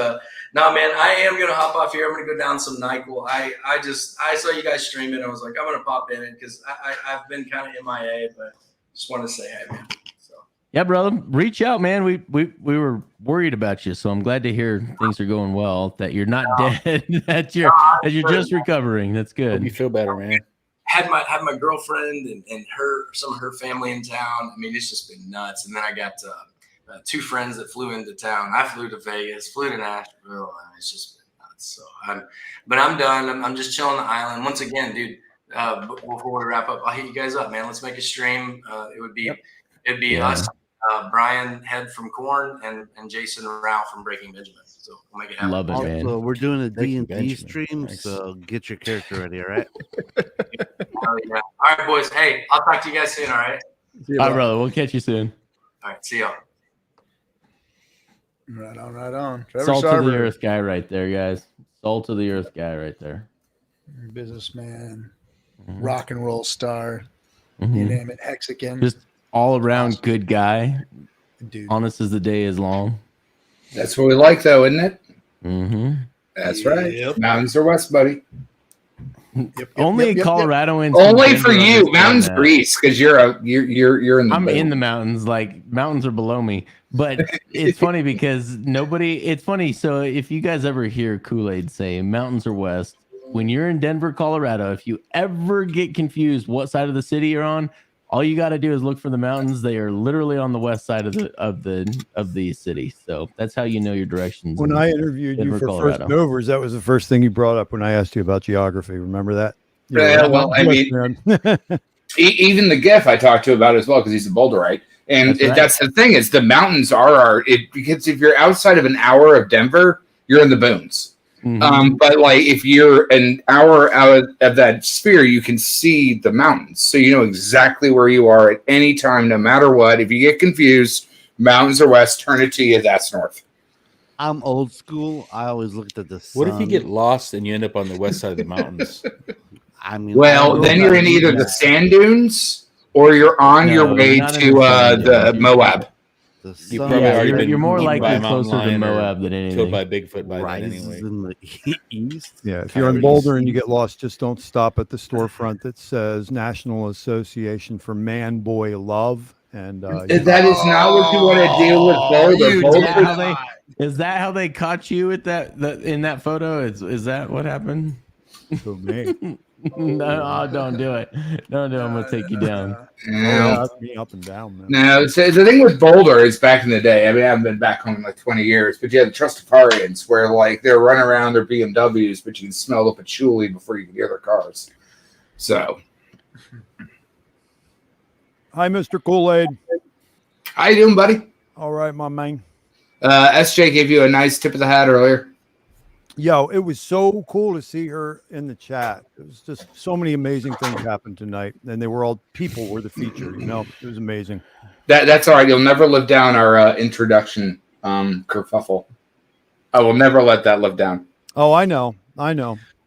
no, man, I am gonna hop off here. I'm gonna go down some NyQuil. I saw you guys streaming. I was like, I'm gonna pop in it because I've been kind of MIA, but just wanted to say hey, man. So yeah, brother, reach out, man. We were worried about you, so I'm glad to hear things are going well. That you're not dead. that you're just recovering. That's good. Hope you feel better, man. Had my girlfriend and some of her family in town. I mean, it's just been nuts. And then I got two friends that flew into town. I flew to Vegas, flew to Nashville, and it's just been nuts. So I'm done. I'm just chilling on the island. Once again, dude. Before we wrap up, I'll hit you guys up, man. Let's make a stream. It'd be us, Brian Head from Korn, and Jason Rao from Breaking Benjamin. So we'll make it happen. Love it, man. Also, we're doing a D&D Benjamin. stream, Nice. so get your character ready, all right? Oh, yeah. All right, boys. Hey, I'll talk to you guys soon, all right? All right, brother. We'll catch you soon. All right, see y'all. Right on. Trevor Salt Sarver, of the earth guy right there, guys. Salt of the earth guy right there. businessman, Mhm. rock and roll star, Mhm. you name it, Hexican. Just all around good guy. Dude. Honest as the day is long. That's what we like, though, isn't it? Mm-hmm. That's right. Yep. Mountains are west, buddy. Only Coloradoans. Only for you. Mountains are east because you're in the I'm middle. in the mountains. Like mountains are below me. But it's funny because it's funny. So if you guys ever hear Kool-Aid say mountains are west, when you're in Denver, Colorado, if you ever get confused what side of the city you're on, all you got to do is look for the mountains. They are literally on the west side of the city. So that's how you know your directions. When I interviewed Denver, you for Colorado. First Movers, that was the first thing you brought up when I asked you about geography. Remember that? Yeah, well, I mean, even the GIF I talked to about as well because he's a Boulderite, and that's the thing is the mountains are because if you're outside of an hour of Denver, you're in the boons. Mhm. But like if you're an hour out of that sphere, you can see the mountains, so you know exactly where you are at any time, no matter what. If you get confused, mountains are west. Turn it to you. That's north. I'm old school. I always looked at the sun. What if you get lost and you end up on the west side of the mountains? I mean, Well, then you're in either the sand dunes or you're on your way not in to the sand the dunes. Moab. The You've sun probably already you're, been you're more eaten by likely a mountain closer to lion or Moab than killed by anything. Bigfoot by then rises anyway. in the east. Yeah, if you're in Coyotes. Boulder and you get lost, just don't stop at the storefront that says National Association for Man Boy Love. And That is not what you want to deal with Boulder. you Is that Boulder. how they? Is that how they caught you at that in that photo? Is that what happened? to me, No, don't do it. Don't do it. I'm gonna take you down. yeah, that's me up and down, man. No, so the thing with Boulder is back in the day. I mean, I haven't been back home in like 20 years, but you had the Trustafarians where like they're running around their BMWs, but you can smell the patchouli before you can hear their cars. So, Hi, Mr. Kool-Aid. how you doing, buddy? All right, my man. SJ gave you a nice tip of the hat earlier. Yo, it was so cool to see her in the chat. It was just so many amazing things happened tonight, and they were all people were the feature. You know, it was amazing. That's all right. You'll never live down our introduction kerfuffle. I will never let that live down. Oh, I know.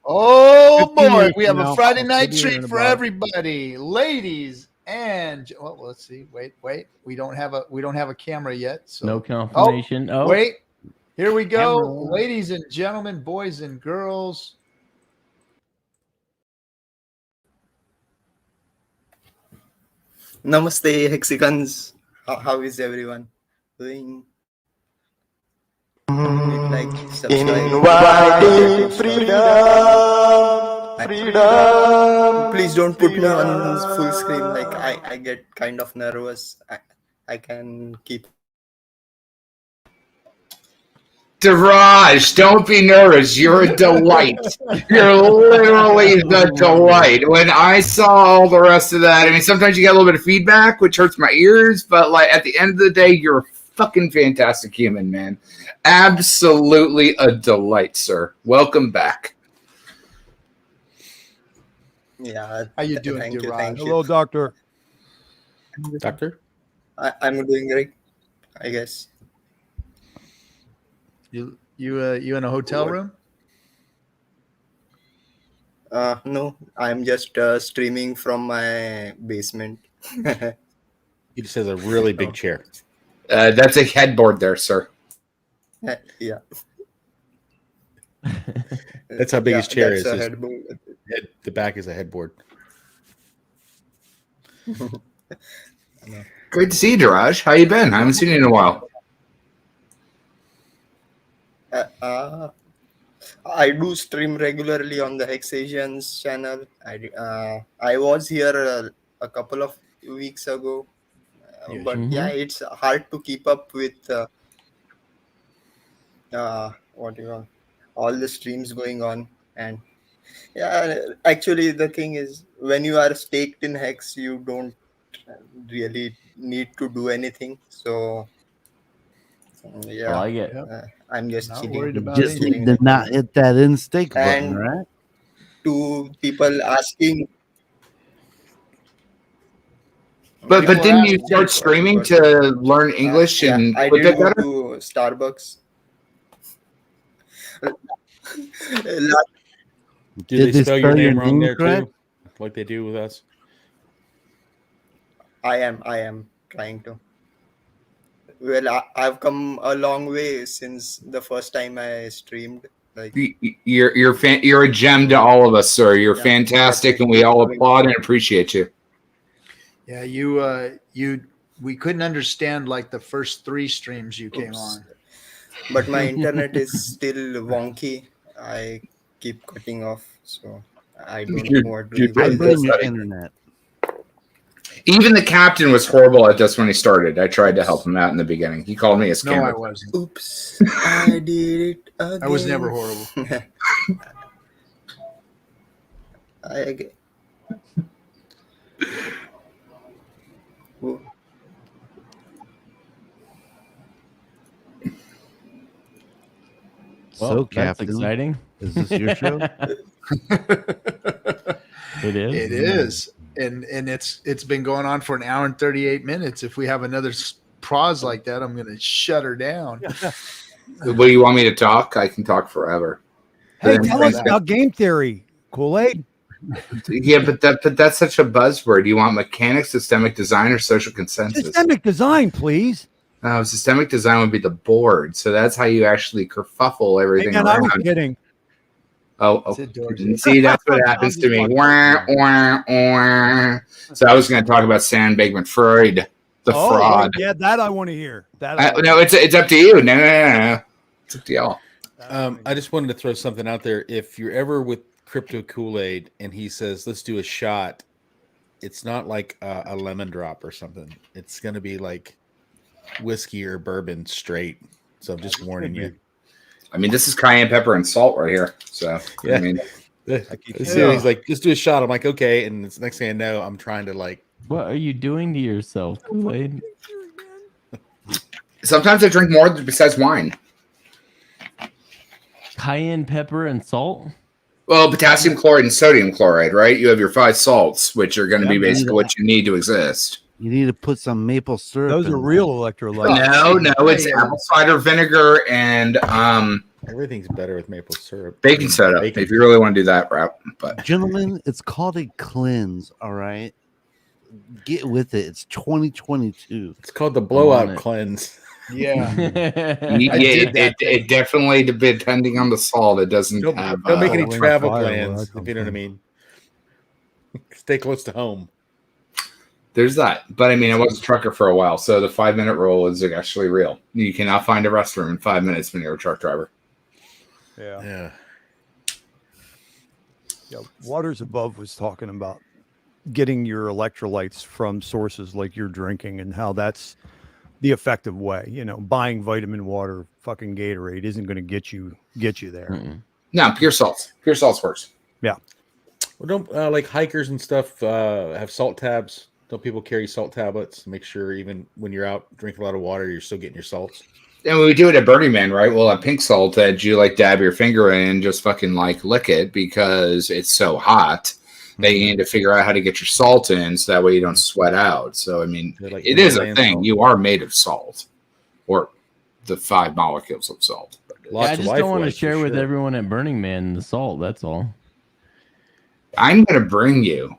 Oh 15 boy, years we have from a now, Friday I'll night be treat hearing for about it. everybody, ladies and well, let's see. Wait. We don't have a camera yet. So No confirmation. Oh, wait. Here we go, Camera. ladies and gentlemen, boys and girls. Namaste, Hexicans. How is everyone doing? Like, subscribe. Please don't put me on full screen. Like, I get kind of nervous. I can keep. Diraj, don't be nervous. You're a delight. You're literally the delight. When I saw all the rest of that, I mean, sometimes you get a little bit of feedback, which hurts my ears, but like at the end of the day, you're a fucking fantastic human, man. Absolutely a delight, sir. Welcome back. Yeah. How you doing, Thank you. Diraj? Thank you. Hello, doctor. Doctor? I'm doing great, I guess. You in a hotel room? No, I'm just streaming from my basement. He just has a really big chair. That's a headboard there, sir. Yeah. That's how big his chair that's is. a His headboard. the back is a headboard. Great to see you, Diraj. How you been? I haven't seen you in a while. I do stream regularly on the Hexicians channel. I was here a couple of weeks ago, but yeah, it's hard to keep up with what do you call all the streams going on. And yeah, actually the thing is, when you are staked in Hex, you don't really need to do anything. So yeah, I like it. I'm just Not chilling. worried about Just anything. need to not hit that in stake button, And right? to people asking, But People didn't ask you me start streaming to learn English yeah, and I put did that go better? to Starbucks. Do they spell your name wrong there too? Like they do with us? I am trying to. Well, I've come a long way since the first time I streamed. Like, You're a gem to all of us, sir. You're Yeah. fantastic, and we all applaud and appreciate you. Yeah, we couldn't understand like the first 3 streams you came on. but my internet is still wonky. I keep cutting off, so I don't know what to do. I blame your buddy. internet. Even the captain was horrible at this when he started. I tried to help him out in the beginning. He called me a No, I scammer. wasn't. Oops, I did it again. I was never horrible. I Well, So, that's Captain, exciting. is this your show? It is. It is, and it's been going on for an hour and 38 minutes. If we have another pause like that, I'm going to shut her down. What do you want me to talk? I can talk forever. Hey, Then tell Prince us about game theory, Kool-Aid. Yeah, but that's such a buzzword. You want mechanics, systemic design, or social consensus? Systemic design, please. Systemic design would be the board. So that's how you actually kerfuffle everything And I was around. kidding. Oh, That's it, Dorsey. see, that's what happens to me. Wah, wah, wah. So I was going to talk about Sandbankman Freud, the fraud. Yeah, that I want to hear. No, it's up to you. No. It's up to y'all. I just wanted to throw something out there. If you're ever with Crypto Kool-Aid and he says, let's do a shot, it's not like a lemon drop or something. It's going to be like whiskey or bourbon straight. So I'm just warning you. I mean, this is cayenne pepper and salt right here. So, yeah. I mean, he's like, just do a shot. I'm like, okay. And it's next thing I know, I'm trying to like, what are you doing to yourself, Kool-Aid? Sometimes I drink more besides wine. Cayenne pepper and salt? Well, potassium chloride and sodium chloride, right? You have your 5 salts, which are going to be basically what you need to exist. You need to put some maple syrup. Those are real electrolytes. No, it's apple cider vinegar and everything's better with maple syrup. Baking soda, if you really want to do that route. But gentlemen, it's called a cleanse, all right? Get with it. It's 2022. It's called the blowout cleanse. Yeah. It definitely, depending on the salt, it doesn't have. Don't make any travel plans, if you know what I mean. Stay close to home. There's that. But I mean, I was a trucker for a while, so the 5-minute rule is actually real. You cannot find a restroom in 5 minutes when you're a truck driver. Yeah. Waters Above was talking about getting your electrolytes from sources like you're drinking and how that's the effective way. You know, buying vitamin water, fucking Gatorade isn't going to get you there. Mm-mm. No, pure salts. Pure salts works. Yeah. Well, don't like hikers and stuff have salt tabs. Don't people carry salt tablets? Make sure even when you're out drinking a lot of water, you're still getting your salts. And we do it at Burning Man, right? Well, a pink salt that you like dab your finger in and just fucking like lick it because it's so hot that you need to figure out how to get your salt in so that way you don't sweat out. So, I mean, like it is a thing. You are made of salt or the 5 molecules of salt. I just don't want to share with everyone at Burning Man the salt. That's all. I'm going to bring you.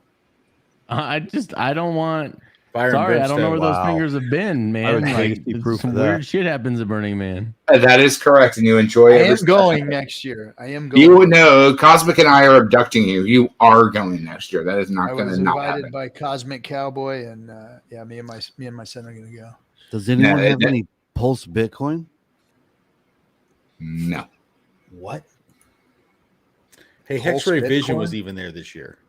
I don't want. Fire sorry, I don't know where those fingers have been, man. Like, proof some of that. weird shit happens at Burning Man. That is correct, and you enjoy it. I am going next year. I am going. You would know. Cosmic and I are abducting you. You are going next year. That is not going to not happen. I was invited by Cosmic Cowboy, and yeah, me and my son are going to go. Does anyone have any Pulse Bitcoin? No. What? Hey, Pulse X-Ray Bitcoin? Vision was even there this year.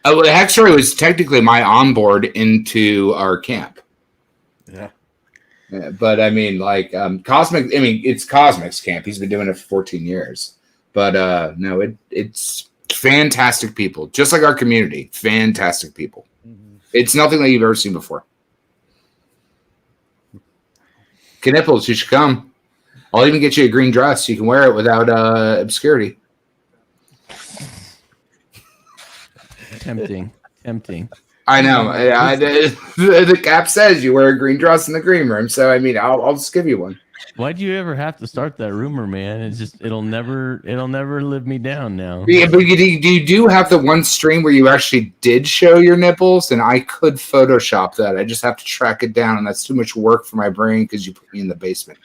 Well, X-Ray was technically my onboard into our camp. Yeah. But I mean, like Cosmic. I mean, it's Cosmic's camp. He's been doing it for 14 years. But no, it's fantastic people, just like our community. Fantastic people. Mm-hmm. It's nothing that you've ever seen before. Knipples, you should come. I'll even get you a green dress. You can wear it without obscurity. Tempting. I know. The cap says you wear a green dress in the green room, so I mean, I'll just give you one. Why'd you ever have to start that rumor, man? It's just it'll never live me down now. Yeah, but you do have the one stream where you actually did show your nipples, and I could Photoshop that. I just have to track it down, and that's too much work for my brain because you put me in the basement.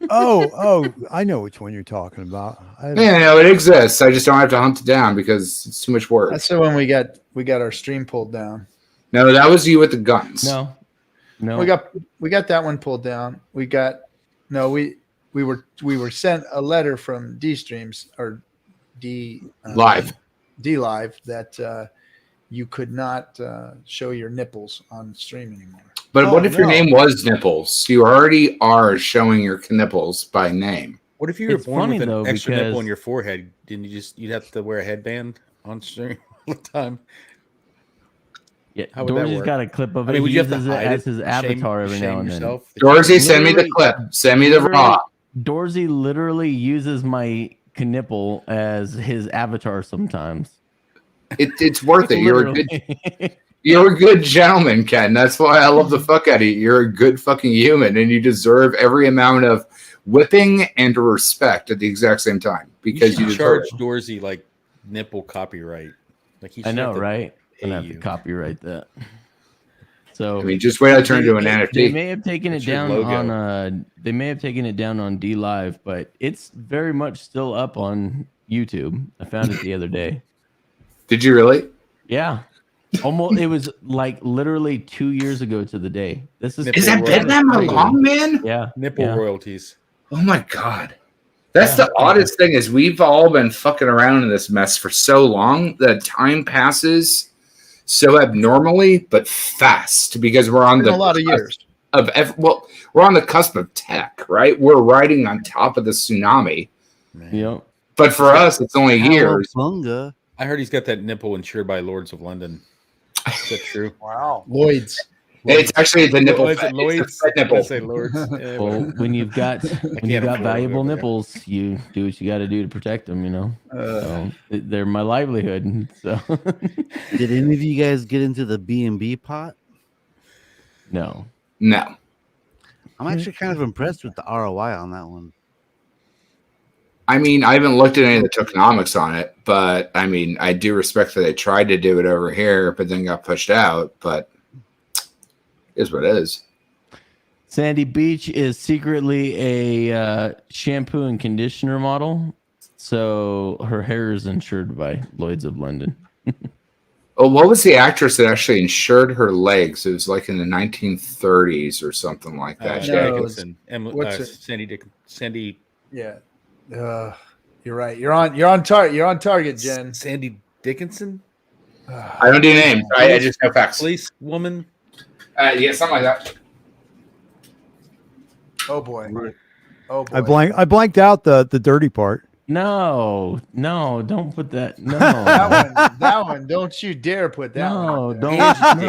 Oh, I know which one you're talking about. Yeah, no, it exists. I just don't have to hunt it down because it's too much work. That's the one we got our stream pulled down. No, that was you with the guns. No. We got that one pulled down. We were sent a letter from D Streams or D Live that you could not show your nipples on stream anymore. But what if your name was Nipples? You already are showing your nipples by name. What if you were born with an extra nipple on your forehead? Didn't you'd have to wear a headband on stream all the time? Yeah, Dorsey's got a clip of it. I mean, he uses it as his avatar every now and then. Dorsey, send me the clip. Send me the raw. Dorsey literally uses my nipple as his avatar sometimes. It's worth it. You're a good gentleman, Ken. That's why I love the fuck out of you. You're a good fucking human, and you deserve every amount of whipping and respect at the exact same time because you charge Dorsey like nipple copyright. Like I know, right? I'm gonna have to copyright that. So I mean, just wait till I turn into an NFT. They may have taken It's it your down logo. on they may have taken it down on D Live, but it's very much still up on YouTube. I found it the other day. Did you really? Yeah. Almost it was like literally 2 years ago to the day. This is Is that been that long, man? Yeah. Nipple yeah. royalties. Oh my god. That's the oddest thing is we've all been fucking around in this mess for so long that time passes so abnormally but fast because we're on a lot of years we're on the cusp of tech, right? We're riding on top of the tsunami. Yep. But for us, it's only years. Cowabunga. I heard he's got that nipple insured by Lords of London. Is that true? Wow. Lloyd's. It's actually the nipple. Is it Fed. Lloyd's? It's the fed nipple. I say Lords. Yeah, Well, when you've got afford valuable it over there. nipples, you do what you got to do to protect them. You know, so they're my livelihood. So, Did any of you guys get into the B&B pot? no. No. I'm actually kind of impressed with the ROI on that one. I mean, I haven't looked at any of the tokenomics on it, but I mean, I do respect that they tried to do it over here, but then got pushed out. But it is what it is. Sandy Beach is secretly a shampoo and conditioner model, so her hair is insured by Lloyd's of London. Oh, what was the actress that actually insured her legs? It was like in the 1930s or something like that. Dickinson. what's it? Sandy. Yeah. You're right. You're on target, Jen. Sandy Dickinson? I don't do names. I just know facts. Police woman? Yeah, something like that. Oh boy. Oh boy. I blanked out the dirty part. No, don't put that. No, that one. Don't you dare put that one. no, up there.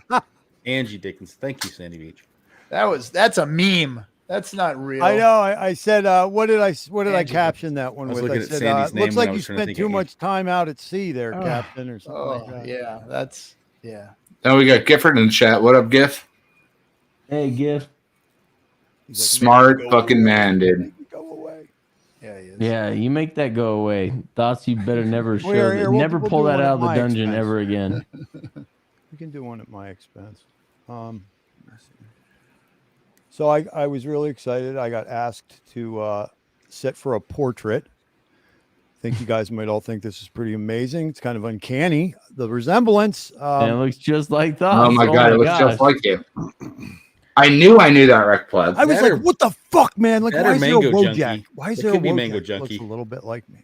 don't. Angie Dickinson. Thank you, Sandy Beach. That's a meme. That's not real. I know. I said, what did I Angie. caption that one I was with? looking I at said, Sandy's name looks when like I you was trying to spent think too of much time out at sea there, Oh. Captain, or something like that. Yeah, that's yeah. Now we got Gifford in the chat. What up, Giff? Hey, gift. He's like, Smart "Make it go fucking away. man, dude. Make it go away." Yeah, he is. Yeah, you make that go away. Thoughts you better never show. Here, here, we'll- never we'll pull do that one out at of the my dungeon expense. ever again. We can do one at my expense. So I was really excited. I got asked to sit for a portrait. I think you guys might all think this is pretty amazing. It's kind of uncanny, the resemblance. And it looks just like Thoughts. Oh my god, it looks gosh. just like you. I knew that Rec Plug. I was That like, or- what the fuck, man? Like, that why or is there a Mango Wojak? Junkie. Why is It there a could be Wojak? Mango Looks Junkie. a little bit like me,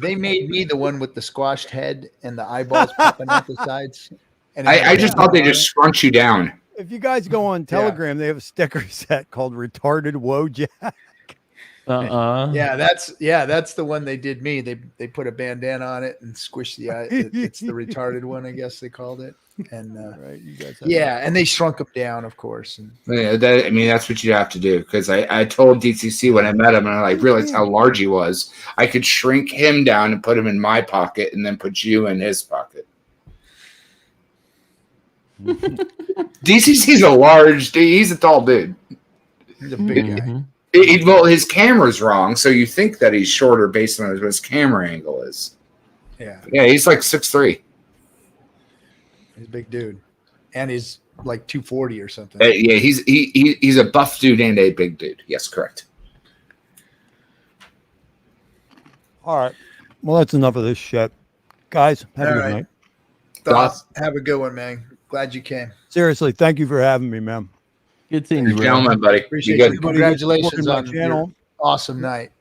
They made me the one with the squashed head and the eyeballs popping out the sides. And it had I a just bandana thought they on just it. scrunch you down. If you guys go on Telegram, they have a sticker set called "Retarded Wojak." Yeah, that's the one they did me. They put a bandana on it and squished the eye. It's the retarded one, I guess they called it. And Right, you guys. Have yeah, and they shrunk him down, of course. And Yeah, I mean, that's what you have to do. Because I told DCC when I met him, and I realized how large he was. I could shrink him down and put him in my pocket, and then put you in his pocket. DCC's a large dude. He's a tall dude. he's a big guy. Mhm. Well, his camera's wrong, so you think that he's shorter based on what his camera angle is. Yeah, Yeah, he's like 6'3". he's a big dude, and he's like 240 or something. Yeah, he's a buff dude and a big dude. Yes, correct. All right. Well, that's enough of this shit, guys. Have a All good right. night. Thoughts? Have a good one, man. Glad you came. Seriously, thank you for having me, man. Good seeing you, bro. Gentlemen, buddy. Be Appreciate good. you. Congratulations Supporting my on your channel. awesome night.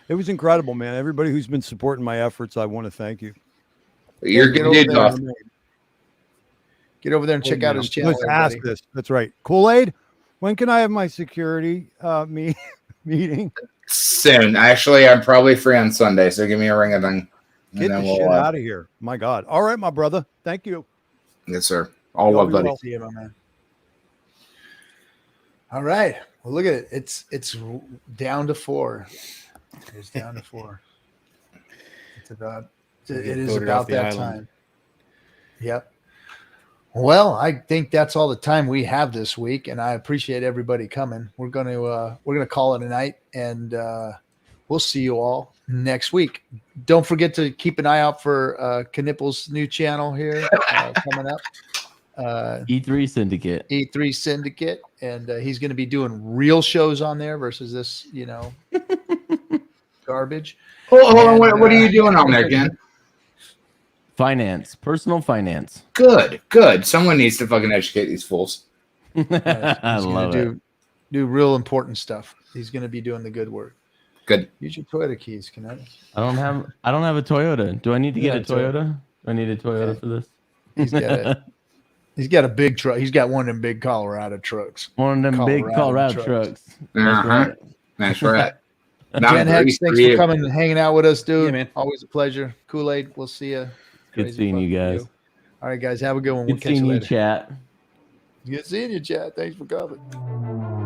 It was incredible, man. Everybody who's been supporting my efforts, I want to thank you. You're Get good, over dude, there. Buff. Get over there and check out his channel. Let's ask everybody. this. That's right. Kool-Aid, when can I have my security meeting? Soon. Actually, I'm probably free on Sunday, so give me a ring and then Get the shit out of here. My God. All right, my brother. Thank you. Yes, sir. All Y'all love, be buddy. well. See you, my man. All right. Well, look at it. It's down to 4. It's down to 4. It's about. It is voted about off the that island. time. Yep. Well, I think that's all the time we have this week, and I appreciate everybody coming. We're gonna call it a night, and we'll see you all next week. Don't forget to keep an eye out for Knippel's new channel here coming up. E3 Syndicate. E3 Syndicate, and he's going to be doing real shows on there versus this, garbage. Hold on, what are you doing on there, Ken? Finance, personal finance. Good. Someone needs to fucking educate these fools. I love it. Do real important stuff. He's going to be doing the good work. Good. Use your Toyota keys, Kinetic. I don't have a Toyota. Do I need to get a Toyota? Do I need a Toyota for this? He's got a big truck. He's got one of them big Colorado trucks. One of them big Colorado trucks. That's right. Jen Hex, thanks for coming and hanging out with us, dude. Yeah, man. Always a pleasure. Kool-Aid, we'll see you. Good seeing you guys. All right, guys, have a good one. Good seeing you, chat. Good seeing you, chat. Thanks for coming.